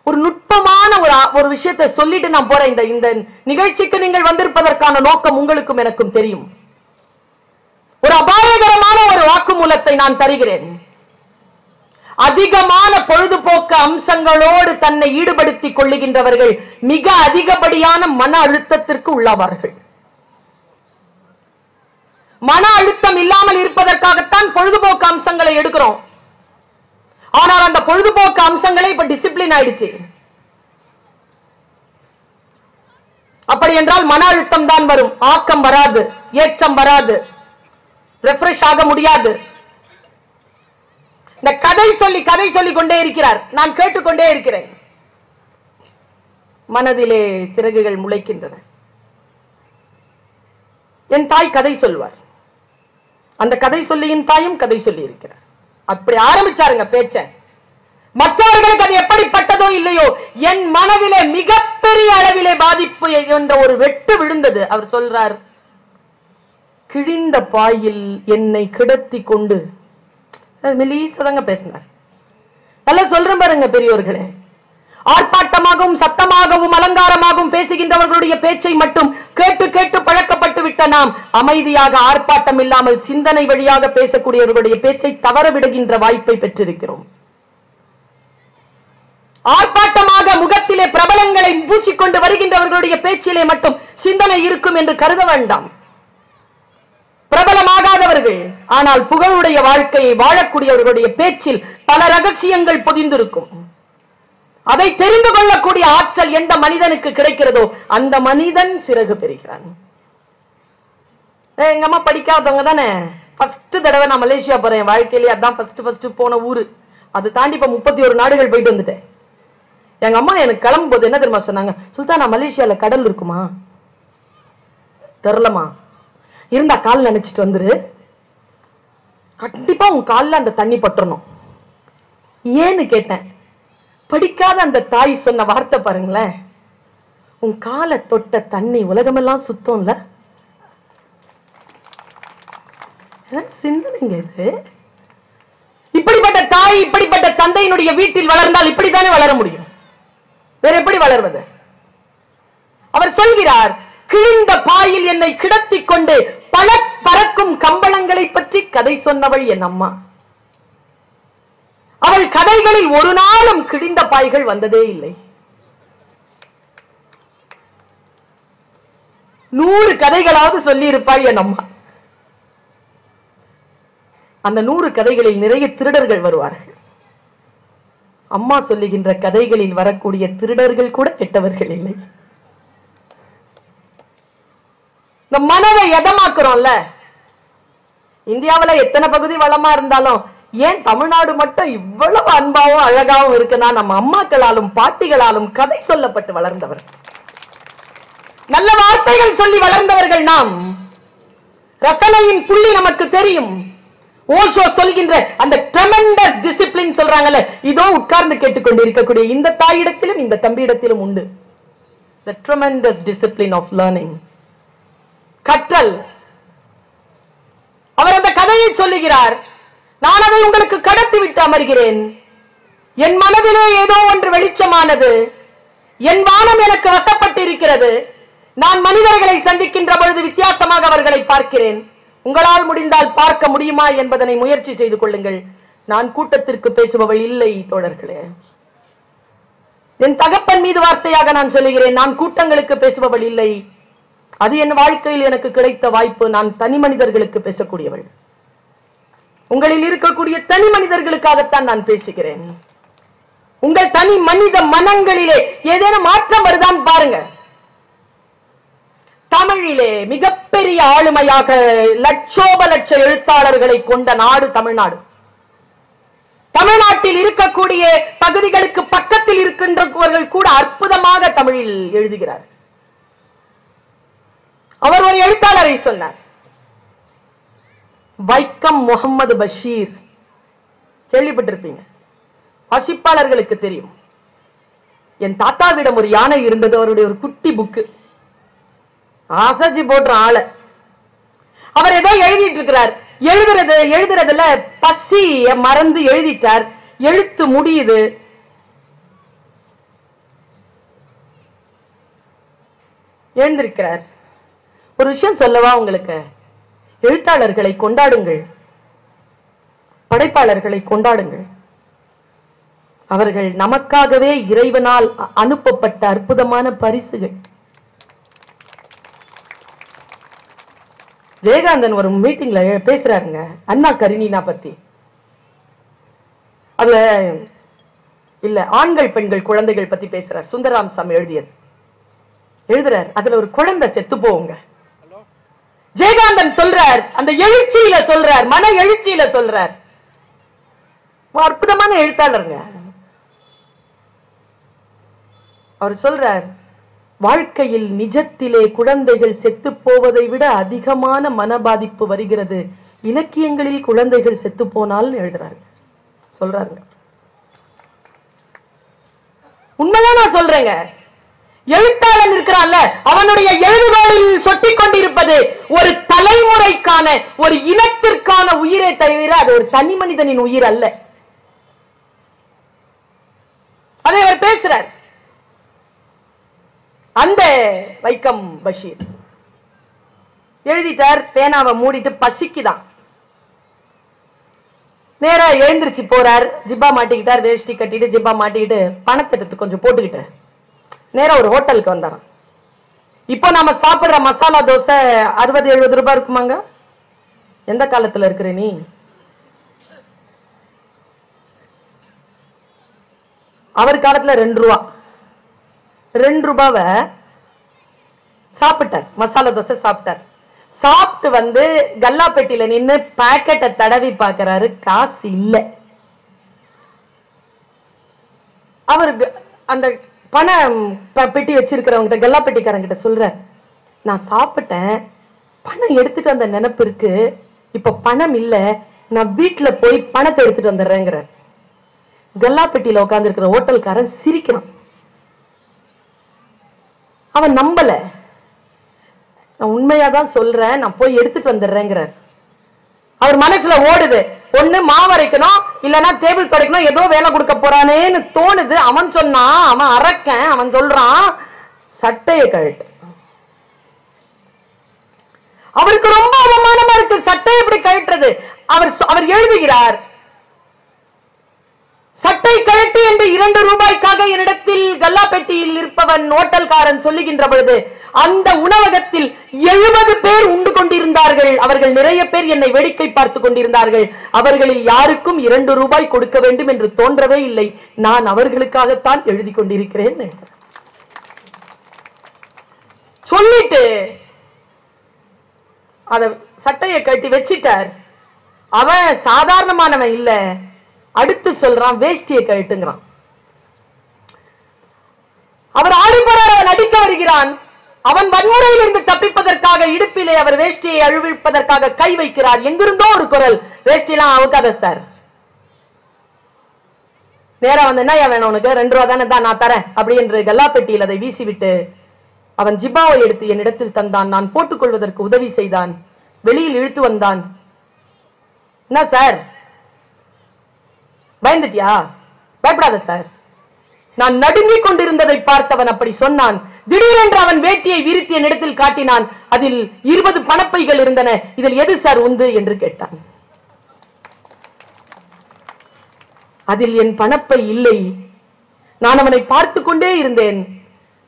ஒரு நுட்பமான ஒரு விஷயத்தை சொல்லிட்டு நான் போறேன். இந்த நிகழ்ச்சிக்கு நீங்கள் வந்திருப்பதற்கான நோக்கம் உங்களுக்கும் எனக்கும் தெரியும். ஒரு அபாயகரமான ஒரு வாக்குமூலத்தை நான் தருகிறேன். அதிகமான பொழுதுபோக்கு அம்சங்களோடு தன்னை ஈடுபடுத்திக் கொள்ளுகின்றவர்கள் மிக அதிகப்படியான மன அழுத்தத்திற்கு உள்ளாவார்கள். மன அழுத்தம் இல்லாமல் இருப்பதற்காகத்தான் பொழுதுபோக்கு அம்சங்களை எடுக்கிறோம். ஆனால் அந்த பொழுதுபோக்கு அம்சங்களே இப்ப டிசிப்ளின் ஆயிடுச்சு. அப்படி என்றால் மன அழுத்தம் தான் வரும், ஆக்கம் வராது, ஏற்றம் வராது, ரெஃப்ரெஷ் ஆக முடியாது. இந்த கதை சொல்லி கொண்டே இருக்கிறார், நான் கேட்டுக்கொண்டே இருக்கிறேன். மனதிலே சிறகுகள் முளைக்கின்றன. என் தாய் கதை சொல்வார். அந்த கதை சொல்லியின் தாயும் கதை சொல்லி இருக்கிறார். அப்படி ஆரம்பிச்சாருங்க பேச்ச. மற்றவர்களுக்கு அது எப்படிப்பட்டதோ இல்லையோ, என் மனதிலே மிகப்பெரிய அளவிலே பாதிப்பு என்ற ஒரு வெட்டு விழுந்தது. அவர் சொல்றார், கிழிந்த பாயில் என்னை கிடத்தி கொண்டு, மெலிசதாங்க பேசினார். நல்லா சொல்றேன் பாருங்க பெரியோர்களே. ஆர்ப்பாட்டமாகவும் சத்தமாகவும் அலங்காரமாகவும் பேசுகின்றவர்களுடைய பேச்சை மட்டும் கேட்டு கேட்டு பழக்கப்பட்டு விட்ட நாம் அமைதியாக ஆர்ப்பாட்டம் இல்லாமல் சிந்தனை வழியாக பேசக்கூடியவர்களுடைய பேச்சை தவற விடுகின்ற வாய்ப்பை பெற்றிருக்கிறோம். ஆர்ப்பாட்டமாக முகத்திலே பிரபலங்களை பூசிக்கொண்டு வருகின்றவர்களுடைய பேச்சிலே மட்டும் சிந்தனை இருக்கும் என்று கருத வேண்டாம். பிரபலமாகாதவர்கள் ஆனால் புகழுடைய வாழ்க்கையை வாழக்கூடியவர்களுடைய பேச்சில் பல ரகசியங்கள் பொதிந்திருக்கும். அதை தெரிந்து கொள்ளக்கூடிய ஆற்றல் எந்த மனிதனுக்கு கிடைக்கிறதோ அந்த மனிதன் சிறகு பெறுகிறான். எங்க அம்மா படிக்காதவங்க தானே. ஃபர்ஸ்ட் தடவை நான் மலேசியா போறேன் வாழ்க்கையிலேயே. அதான் ஃபர்ஸ்ட் போன ஊரு. அது தாண்டி இப்ப 31 நாடுகள் போயிட்டு வந்துட்டேன். எங்க அம்மா எனக்கு கிளம்பும் போது என்ன தெரியுமா சொன்னாங்க? சுல்தானா, மலேசியால கடல் இருக்குமா? தெரியலமா. இருந்தா கால் நினைச்சிட்டு வந்துரு, கண்டிப்பா உன் காலில் அந்த தண்ணி பற்றணும். ஏன்னு கேட்டேன். படிக்காத அந்த தாய் சொன்ன வார்த்தை பாருங்களேன், உன் காலை தொட்ட தண்ணி உலகமெல்லாம் சுத்தம்ல. சிந்தனைங்க இது. இப்படிப்பட்ட தாய் இப்படிப்பட்ட தந்தையினுடைய வீட்டில் வளர்ந்தால் இப்படித்தானே வளர முடியும். வேற எப்படி வளர்வது? அவர் சொல்கிறார், கிழிந்த பாயில் என்னை கிடத்திக் கொண்டு பல பறக்கும் கம்பளங்களை பற்றி கதை சொன்னவள் என் அம்மா. அவள் கதைகளில் ஒரு நாளும் கிழிந்த பாய்கள் வந்ததே இல்லை. 100 கதைகளாவது சொல்லி இருப்பாள் என் அம்மா. அந்த 100 கதைகளில் நிறைய திருடர்கள் வருவார்கள். அம்மா சொல்லுகின்ற கதைகளில் வரக்கூடிய திருடர்கள் கூட கெட்டவர்கள் இல்லை. இந்த மனதை எதமாக்குறோம்ல. இந்தியாவில எத்தனை பகுதி வளமா இருந்தாலும் ஏன் தமிழ்நாடு மட்டும் இவ்வளவு அன்பாவும் அழகாவும் இருக்குன்னா நம்ம அம்மாக்களாலும் பாட்டிகளாலும் கதை சொல்லப்பட்டு வளர்ந்தவர், நல்ல வார்த்தைகள் சொல்லி வளர்ந்தவர்கள் நாம். ரசனையின் புள்ளி நமக்கு தெரியும். ஓஷோ சொல்கின்ற அந்த ட்ரெமெண்டஸ் டிசிப்ளின் சொல்ற சொல்றாங்கல்ல, இதோ உட்கார்ந்து கேட்டுக்கொண்டு இருக்கக்கூடிய இந்த தாயிடத்திலும் இந்த தம்பியிடத்திலும் உண்டு. The tremendous discipline of learning. கற்றல். அவர் அந்த கதையை சொல்லுகிறார். நான் அதை உங்களுக்கு கடத்தி விட்டு அமர்கிறேன். என் மனதிலே ஏதோ ஒன்று வெளிச்சமானது. என் வானம் எனக்கு வசப்பட்டிருக்கிறது. நான் மனிதர்களை சந்திக்கின்ற பொழுது வித்தியாசமாக அவர்களை பார்க்கிறேன். உங்களால் முடிந்தால் பார்க்க முடியுமா என்பதனை முயற்சி செய்து கொள்ளுங்கள். நான் கூட்டத்திற்கு பேசுபவள் இல்லை தோழர்களே. என் தகப்பன் மீது வார்த்தையாக நான் சொல்லுகிறேன், நான் கூட்டங்களுக்கு பேசுபவள் இல்லை. அது என் வாழ்க்கையில் எனக்கு கிடைத்த வாய்ப்பு. நான் தனி மனிதர்களுக்கு பேசக்கூடியவள். உங்களில் இருக்கக்கூடிய தனி மனிதர்களுக்காகத்தான் நான் பேசுகிறேன். உங்கள் தனி மனித மனங்களிலே ஏதேனும் மாற்றம் வருதான் பாருங்க. தமிழிலே மிகப்பெரிய ஆளுமையாக லட்சோப லட்ச எழுத்தாளர்களை கொண்ட நாடு தமிழ்நாடு. தமிழ்நாட்டில் இருக்கக்கூடிய பகுதிகளுக்கு பக்கத்தில் இருக்கின்றவர்கள் கூட அற்புதமாக தமிழில் எழுதுகிறார். அவர் ஒரு எழுத்தாளரை சொன்னார், வைக்கம் முகமது பஷீர். கேள்விப்பட்டிருப்பீங்க, வாசிப்பாளர்களுக்கு தெரியும். என் தாத்தாவிடம் ஒரு யானை இருந்தது. அவருடைய ஒரு குட்டி புக்கு, ஆசைச்சு போடுற ஆள. அவர் ஏதோ எழுதிட்டு இருக்கிறார். எழுதுறதுல பசிய மறந்து எழுதிட்டார். எழுத்து முடியுது. எழுந்திருக்கிறார். ஒரு விஷயம் சொல்லவா உங்களுக்கு? எழுத்தாளர்களை கொண்டாடுங்கள், படைப்பாளர்களை கொண்டாடுங்கள். அவர்கள் நமக்காகவே இறைவனால் அனுப்பப்பட்ட அற்புதமான பரிசுகள். ஜெயகாந்தன் ஒரு மீட்டிங்ல பேசுறாருங்க, அண்ணா கரினினா பத்தி. அதுல இல்ல, ஆண்கள் பெண்கள் குழந்தைகள் பத்தி பேசுறார். சுந்தரராம் சாமி எழுதுறார். அதுல ஒரு குழந்தை செத்து போவுங்க. ஜெயகாந்தன் சொல்றார், அந்த எழுச்சியில சொல்றார், மன எழுச்சியில சொல்றார். அற்புதமான எழுத்தாளருங்க. அவர் சொல்றார், வாழ்க்கையில் நிஜத்திலே குழந்தைகள் செத்து போவதை விட அதிகமான மன பாதிப்பு வருகிறது இலக்கியங்களில் குழந்தைகள் செத்து போனால் எழுதுறாரு, சொல்றாருங்க. உண்மையா நான் சொல்றேங்க. எழுத்தாளன் இருக்கிறான்ல, அவனுடைய எழுதுகோளில் சொட்டிக் கொண்டிருப்பது ஒரு தலைமுறைக்கான, ஒரு இனத்திற்கான உயிரை தவிர அது ஒரு தனி மனிதனின் உயிர் அல்ல. அதை அவர் பேசுறார். அந்த வைக்கம் பஷீர் எழுதிட்டார். பேனாவை மூடிட்டு பசிக்குதான். நேரா எழுந்திருச்சு போறார். ஜிப்பா மாட்டிக்கிட்டார், வேஷ்டி கட்டிட்டு ஜிப்பா மாட்டிக்கிட்டு பணத்தை கொஞ்சம் போட்டுக்கிட்டு நேரா ஒரு ஹோட்டலுக்கு வந்தாராம். இப்போ நாம சாப்பிடுற மசாலா தோசை 60-70 ரூபாய் இருக்குமாங்க? எந்த காலத்துல இருக்கிற நீ? அவர் காலத்துல 2 ரூபா. 2 ரூபாவை சாப்பிட்டார். மசாலா தோசை சாப்பிட்டார். சாப்பிட்டு வந்து கல்லா பெட்டியில நின்று பாக்கெட்டை தடவி பாக்குறாரு. காசு இல்ல. அவருக்கு அந்த பணம் பெட்டி வச்சிருக்கிறவங்க கல்லா பெட்டிக்காரங்கிட்ட சொல்ற, நான் சாப்பிட்டேன், பணம் எடுத்துட்டு வந்த நினைப்பு இருக்கு, இப்ப பணம் இல்ல, நான் வீட்டுல போய் பணத்தை எடுத்துட்டு வந்துடுறேங்கிற. கல்லா பெட்டியில உட்கார்ந்து இருக்கிற ஹோட்டல்காரன் சிரிக்கிறான். அவன் நம்பல. நான் உண்மையாதான் சொல்றேன், நான் போய் எடுத்துட்டு வந்துடுறேங்கிற. அவர் மனசுல ஓடுது, ஒண்ணு மாவரைக்கணும், இல்லன்னா டேபிள் துடைக்கணும், ஏதோ வேலை கொடுக்க போறானேன்னு தோணுது. அவன் சொன்னான், அவன் அரக்கன், அவன் சொல்றான் சட்டையை கழட்டு. அவருக்கு ரொம்ப அவமானமா இருக்கு, சட்டை எப்படி கழட்டுறது? அவர் எழுதுகிறார், சட்டை கழட்டு என்று 2 ரூபாய்க்காக என்னிடத்தில் கல்லா பெட்டியில் இருப்பவன் ஹோட்டல்காரன் சொல்லுகின்ற பொழுது அந்த உணவகத்தில் 70 பேர் உண்டு கொண்டிருந்தார்கள். அவர்கள் நிறைய பேர் என்னை வேடிக்கை பார்த்து கொண்டிருந்தார்கள். அவர்களில் யாருக்கும் 2 ரூபாய் கொடுக்க வேண்டும் என்று தோன்றவே இல்லை. நான் அவர்களுக்காகத்தான் எழுதி கொண்டிருக்கிறேன் சொல்லிட்டு அத சட்டையை கட்டி வச்சிட்டார். அவன் சாதாரணமானவன் இல்ல. அடுத்து சொல்றான், வேஷ்டியை கழட்டுங்கிறான். அவர் ஆடி போறார், அவன் அடிக்க வருகிறான். அவன் வன்முறையில் இருந்து தப்பிப்பதற்காக இடுப்பிலே அவர் வேஷ்டியை அழுவிப்பதற்காக கை வைக்கிறார். எங்கிருந்தோ ஒரு குரல், வேஷ்டிலாம் அவுக்காத சார். நேரா வந்து என்ன வேணும் உனக்கு, 2 ரூபா தானே, தான் நான் தரேன் அப்படி என்று கல்லாப்பெட்டியில் அதை வீசிவிட்டு அவன் ஜிப்பாவை எடுத்து என்னிடத்தில் தந்தான். நான் போட்டுக்கொள்வதற்கு உதவி செய்தான். வெளியில் இழுத்து வந்தான். என்ன சார் பயந்துட்டியா? பயப்படாத சார். நான் நடுங்கிக் கொண்டிருந்ததை பார்த்தவன் அப்படி சொன்னான். திடீரென்று அவன் வேட்டியை விரித்து என்னிடத்தில் காட்டினான். அதில் 20 பணப்பைகள் இருந்தன. இதில் எது சார் உந்து என்று கேட்டான். அதில் என் பணப்பை இல்லை. நான் அவனை பார்த்து கொண்டே இருந்தேன்.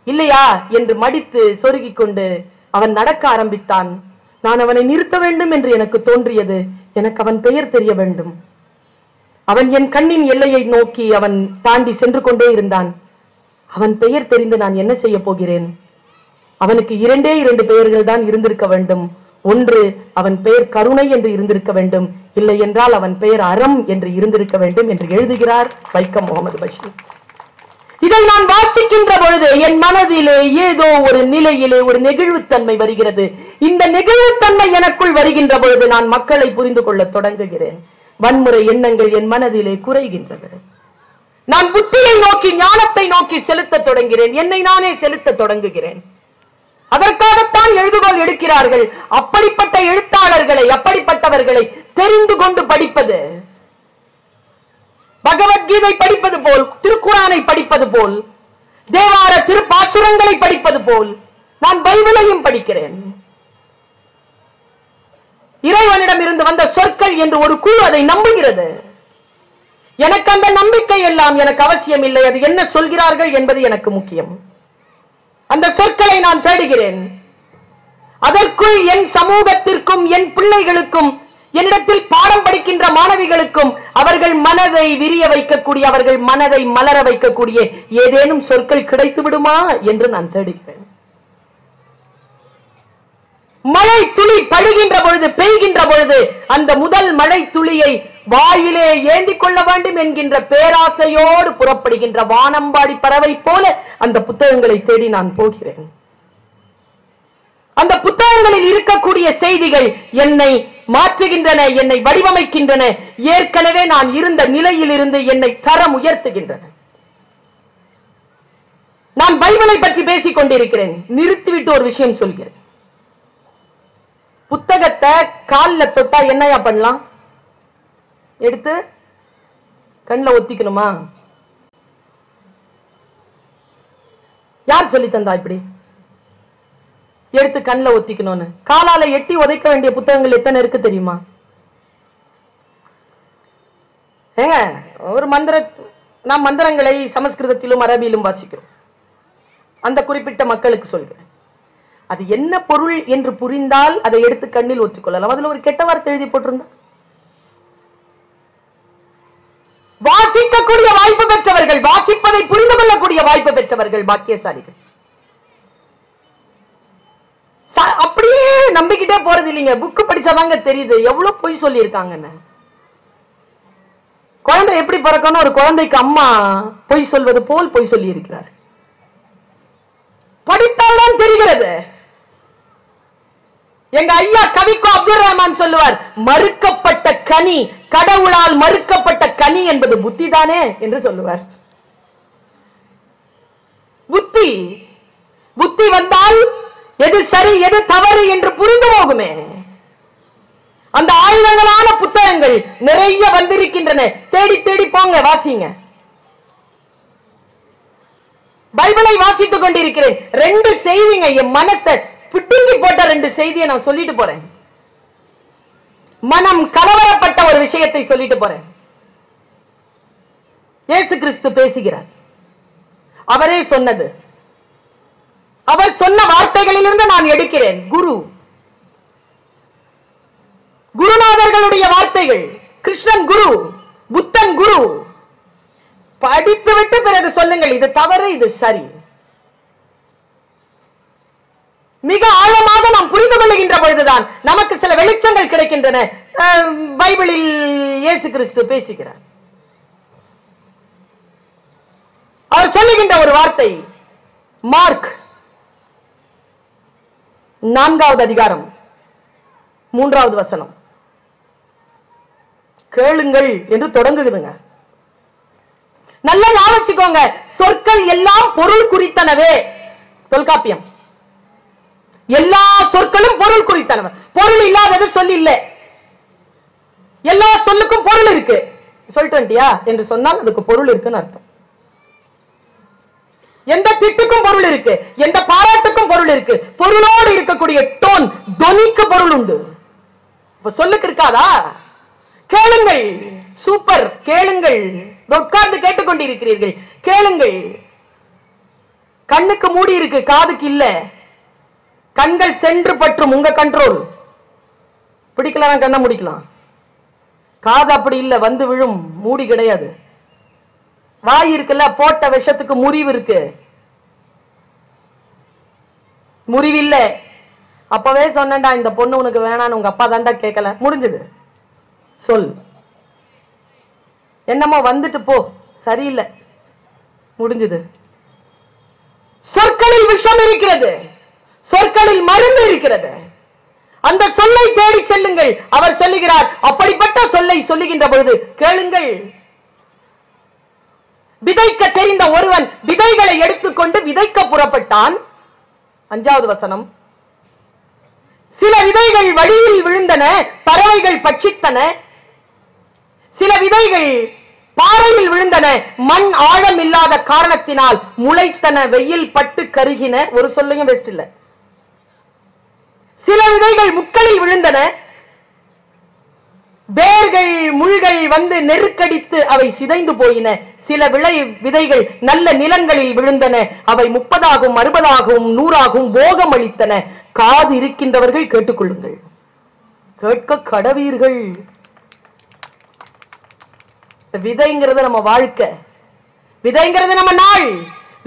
இல்லையா என்று மடித்து சொருகிக் கொண்டு அவன் நடக்க ஆரம்பித்தான். நான் அவனை நிறுத்த வேண்டும் என்று எனக்கு தோன்றியது. எனக்கு அவன் பெயர் தெரிய வேண்டும். அவன் என் கண்ணின் எல்லையை நோக்கி அவன் தாண்டி சென்று கொண்டே இருந்தான். அவன் பெயர் தெரிந்து நான் என்ன செய்ய போகிறேன்? அவனுக்கு 2 பெயர்கள் தான் இருந்திருக்க வேண்டும். ஒன்று அவன் பெயர் கருணை என்று இருந்திருக்க வேண்டும், இல்லை என்றால் அவன் பெயர் அறம் என்று இருந்திருக்க வேண்டும் என்று எழுதுகிறார் வைக்கம் முகமது பஷீர். இதை நான் வாசிக்கின்ற பொழுது என் மனதிலே ஏதோ ஒரு நிலையிலே ஒரு நெகிழ்வுத்தன்மை வருகிறது. இந்த நெகிழ்வுத்தன்மை எனக்குள் வருகின்ற பொழுது நான் மக்களை புரிந்து கொள்ள தொடங்குகிறேன். வன்முறை எண்ணங்கள் என் மனதிலே குறைகின்றது. நான் புத்தியை நோக்கி ஞானத்தை நோக்கி செலுத்த தொடங்குகிறேன். என்னை நானே செலுத்த தொடங்குகிறேன். அதற்காகத்தான் எழுதுகோள் எடுக்கிறார்கள். அப்படிப்பட்ட எழுத்தாளர்களை, அப்படிப்பட்டவர்களை தெரிந்து கொண்டு படிப்பது, பகவத்கீதை படிப்பது போல், திருக்குரானை படிப்பது போல், தேவார திருப்பாசுரங்களை படிப்பது போல் நான் பைபிளையும் படிக்கிறேன். இறைவனிடம் இருந்து வந்த சொற்கள் என்று ஒரு குழு அதை நம்புகிறது. எனக்கு அந்த நம்பிக்கை எல்லாம் எனக்கு அவசியம் இல்லை. அது என்ன சொல்கிறார்கள் என்பது எனக்கு முக்கியம். அந்த சொற்களை நான் தேடுகிறேன். அதற்குள் என் சமூகத்திற்கும் என் பிள்ளைகளுக்கும் என்னிடத்தில் பாடம் படிக்கின்ற மாணவிகளுக்கும் அவர்கள் மனதை விரிய வைக்கக்கூடிய, அவர்கள் மனதை மலர வைக்கக்கூடிய ஏதேனும் சொற்கள் கிடைத்து விடுமா என்று நான் தேடுகிறேன். மழை துளி படுகின்ற பொழுது, பெய்கின்ற பொழுது அந்த முதல் மழை துளியை வாயிலே ஏந்தி கொள்ள வேண்டும் என்கின்ற பேராசையோடு புறப்படுகின்ற வானம்பாடி பறவை போல அந்த புத்தகங்களை தேடி நான் போகிறேன். அந்த புத்தகங்களில் இருக்கக்கூடிய செய்திகள் என்னை மாற்றுகின்றன, என்னை வடிவமைக்கின்றன. ஏற்கனவே நான் இருந்த நிலையில் இருந்து என்னை தரம் உயர்த்துகின்றன. நான் பைபிளை பற்றி பேசிக் கொண்டிருக்கிறேன். நிறுத்திவிட்டு ஒரு விஷயம் சொல்கிறேன். புத்தகத்தை காலில் தொட்டா என்னையா பண்ணலாம்? எடுத்து கண்ணில் ஒத்திக்கணுமா? யார் சொல்லி தந்தா இப்படி எடுத்து கண்ணில் ஒத்திக்கணும்னு? காலால எட்டி உதைக்க வேண்டிய புத்தகங்கள் எத்தனை இருக்கு தெரியுமா? ஏங்க, ஒரு நாம் மந்திரங்களை சமஸ்கிருதத்திலும் அரபியிலும் வாசிக்கிறோம். அந்த குறிப்பிட்ட மக்களுக்கு சொல்கிறேன். அது என்ன பொருள் என்று புரிந்தால் அதை எடுத்து கண்ணில் ஒத்திக்கொள்ளலாம். அதுல ஒரு கெட்ட வார்த்தை எழுதி போட்டிருந்தா வாசிக்கக்கூடிய வாய்ப்பு பெற்றவர்கள், வாசிப்பதை புரிந்து கொள்ளக்கூடிய வாய்ப்பு பெற்றவர்கள் பாக்கியசாலிகள். அப்படியே நம்பிக்கிட்டே போறது இல்லைங்க. புக்கு படிச்சாதாங்க தெரியுது எவ்வளவு பொய் சொல்லி இருக்காங்கன்னு. குழந்தை எப்படி பிறக்கணும், ஒரு குழந்தைக்கு அம்மா பொய் சொல்வது போல் பொய் சொல்லி இருக்கிறார். படித்தால்தான் தெரிகிறது. எங்க ஐயா கவிக்கோ அப்துல் ரஹ்மான் சொல்லுவார், மறுக்கப்பட்ட கனி, கடவுளால் மறுக்கப்பட்ட கனி என்பது புத்தி தானே என்று சொல்லுவார். புத்தி புத்தி வந்தால் எது சரி எது தவறு என்று புரிந்து போகுமே. அந்த ஆயுதங்களான புத்தகங்கள் நிறைய வந்திருக்கின்றன. தேடி தேடி போங்க, வாசிங்க. பைபிளை வாசித்துக் கொண்டிருக்கிறேன். 2 செய்திங்க என் மனசை பிடுங்கி போட்ட 2 செய்தியை நான் சொல்லிட்டு போறேன். மனம் கலவரப்பட்ட ஒரு விஷயத்தை சொல்லிட்டு போறேன். இயேசு கிறிஸ்து பேசுகிறார். அவரே சொன்னது, அவர் சொன்ன வார்த்தைகளிலிருந்து நான் எடுக்கிறேன். குருநாதர்களுடைய வார்த்தைகள். கிருஷ்ணன் குரு, புத்தன் குரு. படித்துவிட்டு பிறகு சொல்லுங்கள் இது தவறு இது சரி. மிக ஆழமாக நாம் புரிந்து கொள்ளுகின்ற பொழுதுதான் நமக்கு சில வெளிச்சங்கள் கிடைக்கின்றன. பைபிளில் இயேசு கிறிஸ்து பேசுகிறார். அவர் சொல்லுகின்ற ஒரு வார்த்தை, மார்க் 4வது அதிகாரம் 3வது வசனம். கேளுங்கள் என்று தொடங்குதுங்க. நல்லா ஞாபகம் வச்சுக்கோங்க, சொற்கள் எல்லாம் பொருள் குறித்தனவே. தொல்காப்பியம், எல்லா சொற்களும் பொருள் குறித்தனவே. பொருள் இல்லாதது சொல் இல்லை. எல்லா சொல்லுக்கும் பொருள் இருக்கு. சொல்லிட்டு வந்துட்டியா என்று சொன்னால் அதுக்கு பொருள் இருக்குன்னு அர்த்தம். எந்த திட்டுக்கும் பொருள் இருக்கு, எந்த பாராட்டுக்கும் பொருள் இருக்கு. பொருளோடு இருக்கக்கூடிய டோன், தொனிக்கு பொருள் உண்டு. சொல்லுக்கு இருக்காதா? கேளுங்கள். சூப்பர், கேளுங்கள். உட்கார்ந்து கேட்டுக்கொண்டிருக்கிறீர்கள், கேளுங்கள். கண்ணுக்கு மூடி இருக்கு, காதுக்கு இல்ல. கண்கள் சென்று பற்றும், உங்க கண்ட்ரோல். பிடிக்கலாம், கண்ணை முடிக்கலாம். காது அப்படி இல்ல, வந்து விழும், மூடி கிடையாது. வாய் இருக்குல்ல, போட்ட விஷத்துக்கு முறிவு இருக்கு. முறிவில்ல. அப்பவே சொன்னேன்டா இந்த பொண்ணு உனக்கு வேணான்னு, உங்க அப்பா தாண்டா கேட்கல, முடிஞ்சது. சொல். என்னமோ வந்துட்டு போ, சரியில்லை, முடிஞ்சது. சொற்களில் விஷம் இருக்கிறது, சொற்களில் மருந்து இருக்கிறது. அந்த சொல்லை தேடி செல்லுங்கள். அவர் சொல்லுகிறார், அப்படிப்பட்ட சொல்லை சொல்லுகின்ற பொழுது கேளுங்கள். விதைக்க தெரிந்த ஒருவன் விதைகளை எடுத்துக்கொண்டு விதைக்க புறப்பட்டான். 5வது வசனம். சில விதைகள் வழியில் விழுந்தன, பறவைகள் பட்சித்தன. சில விதைகள் பாறையில் விழுந்தன, மண் ஆழம் இல்லாத காரணத்தினால் முளைத்தன, வெயில் பட்டு கருகின. ஒரு சொல்லையும் வேஸ்ட் இல்ல. சில விதைகள் முட்களில் விழுந்தன, வேர்கள் முள்கள் வந்து நெருக்கடித்து அவை சிதைந்து போயின. சில விதைகள் நல்ல நிலங்களில் விழுந்தன, அவை 30ஆகவும் 60ஆகவும் 100ஆகவும் போகம் அளித்தன. காது இருக்கின்றவர்கள் கேட்டுக்கொள்ளுங்கள், கேட்க கடவீர்கள். விதைங்கிறது நம்ம வாழ்க்கை, விதைங்கிறது நம்ம நாள்,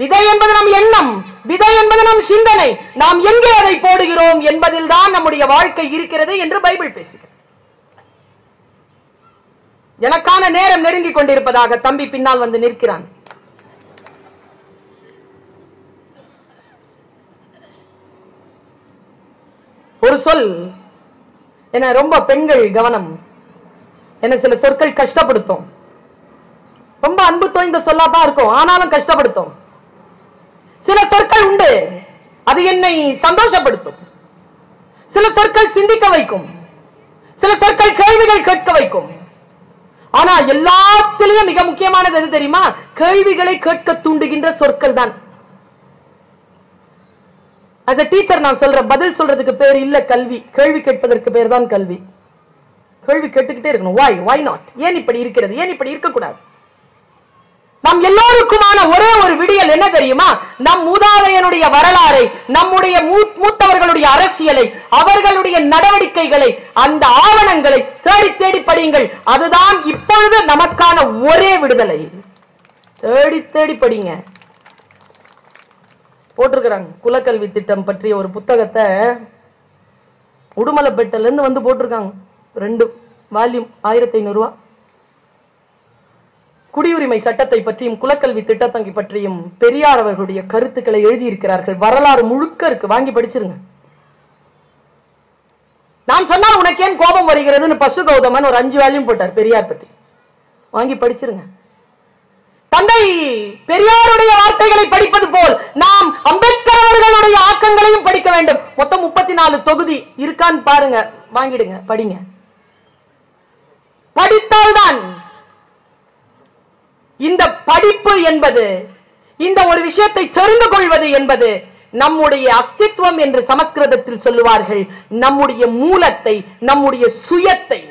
விதை என்பது நம் எண்ணம், விதை என்பது நம் சிந்தனை. நாம் எங்கே அதை போடுகிறோம் என்பதில் தான் நம்முடைய வாழ்க்கை இருக்கிறது என்று பைபிள் பேசுகிறது. எனக்கான நேரம் நெருங்கிக் கொண்டிருப்பதாக தம்பி பின்னால் வந்து நிற்கிறான். ஒரு சொல் என்ன ரொம்ப பெண்கள் கவனம், என்ன சில சொற்கள் கஷ்டப்படுத்தும். ரொம்ப அன்பு தோய்ந்த சொல்லாதான் இருக்கும், ஆனாலும் கஷ்டப்படுத்தும். சில சொற்கள் உண்டு, அது என்னை சந்தோஷப்படுத்தும். சில சொற்கள் சிந்திக்க வைக்கும், சில சொற்கள் கேள்விகள் கேட்க வைக்கும். ஆனா எல்லாத்திலையும் மிக முக்கியமானது எது தெரியுமா? கேள்விகளை கேட்க தூண்டுகின்ற சொற்கள் தான். as a teacher நான் சொல்ற பதில் சொல்றதுக்கு பேர் இல்ல கல்வி, கேள்வி கேட்பதற்கு பேர் தான் கல்வி. கேள்வி கேட்டுக்கிட்டே இருக்கணும். why not, ஏன் இப்படி இருக்கிறது, ஏன் இப்படி இருக்க கூடாது. நம் எல்லோருக்குமான ஒரே ஒரு விடியல் என்ன தெரியுமா? நம் மூதாதையனுடைய வரலாறை, நம்முடைய மூத்தவர்களுடைய அரசியலை, அவர்களுடைய நடவடிக்கைகளை, அந்த ஆவணங்களை தேடி தேடி படியுங்கள். அதுதான் இப்பொழுது நமக்கான ஒரே விடுதலை. தேடி தேடி படிங்க. போட்டிருக்கிறாங்க குலக்கல்வி திட்டம் பற்றிய ஒரு புத்தகத்தை உடுமலைப்பேட்டையில இருந்து வந்து போட்டிருக்காங்க. 2 வால்யூம், 1500 ரூபாய். குடியுரிமை சட்டத்தை பற்றியும் குலக்கல்வி திட்டத்தை பற்றியும் பெரியார் அவர்களுடைய கருத்துக்களை எழுதியிருக்கிறார்கள். வரலாறு முழுக்க இருக்கு, வாங்கி படிச்சிருங்க. நான் சொன்னால் உனக்கு ஏன் கோபம் வருகிறதுன்னு பசு கௌதமன் ஒரு 5 வால்யூம் போட்டார் பெரியார் பத்தி, வாங்கி படிச்சிருங்க. தந்தை பெரியாருடைய வார்த்தைகளை படிப்பது போல் நாம் அம்பேத்கர் அவர்களுடைய ஆக்கங்களையும் படிக்க வேண்டும். மொத்தம் 34 தொகுதி இருக்கான்னு பாருங்க, வாங்கிடுங்க, படிங்க. படித்தால்தான் இந்த படிப்பு என்பது, இந்த ஒரு விஷயத்தை தெரிந்து கொள்வது என்பது நம்முடைய அஸ்தித்வம் என்று சமஸ்கிருதத்தில் சொல்லுவார்கள். நம்முடைய மூலத்தை, நம்முடைய சுயத்தை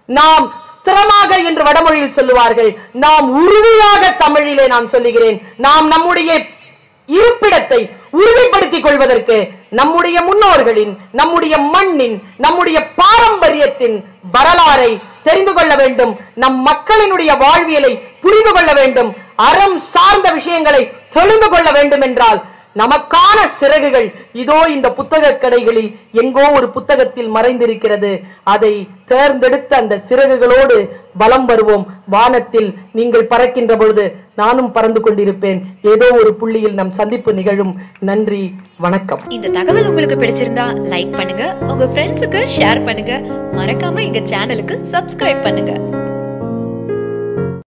நாம் ஸ்திரமாக என்று வடமொழியில் சொல்லுவார்கள். நாம் உறுதியாக, தமிழிலே நான் சொல்லுகிறேன், நாம் நம்முடைய இருப்பிடத்தை உறுதிப்படுத்திக் கொள்வதற்கு நம்முடைய முன்னோர்களின், நம்முடைய மண்ணின், நம்முடைய பாரம்பரியத்தின் வரலாறை தெரிந்து கொள்ள வேண்டும். நம் மக்களினுடைய வாழ்வியலை புரிந்து கொள்ள வேண்டும். அறம் சார்ந்த விஷயங்களை தெரிந்து கொள்ள வேண்டும் என்றால் நமக்கான சிறகுகள் இதோ இந்த புத்தக கடைகளில் எங்கோ ஒரு புத்தகத்தில் மறைந்திருக்கிறது. அதை தேர்ந்தெடுத்த அந்த சிறகுகளோடு பலம் வருவோம். வானத்தில் நீங்கள் பறக்கின்ற பொழுது நானும் பறந்து கொண்டிருப்பேன். ஏதோ ஒரு புள்ளியில் நம் சந்திப்பு நிகழும். நன்றி, வணக்கம். இந்த தகவல் உங்களுக்கு பிடிச்சிருந்தா லைக் பண்ணுங்க, உங்க ஃப்ரெண்ட்ஸுக்கு ஷேர் பண்ணுங்க, மறக்காம எங்க சேனலுக்கு சப்ஸ்கிரைப் பண்ணுங்க.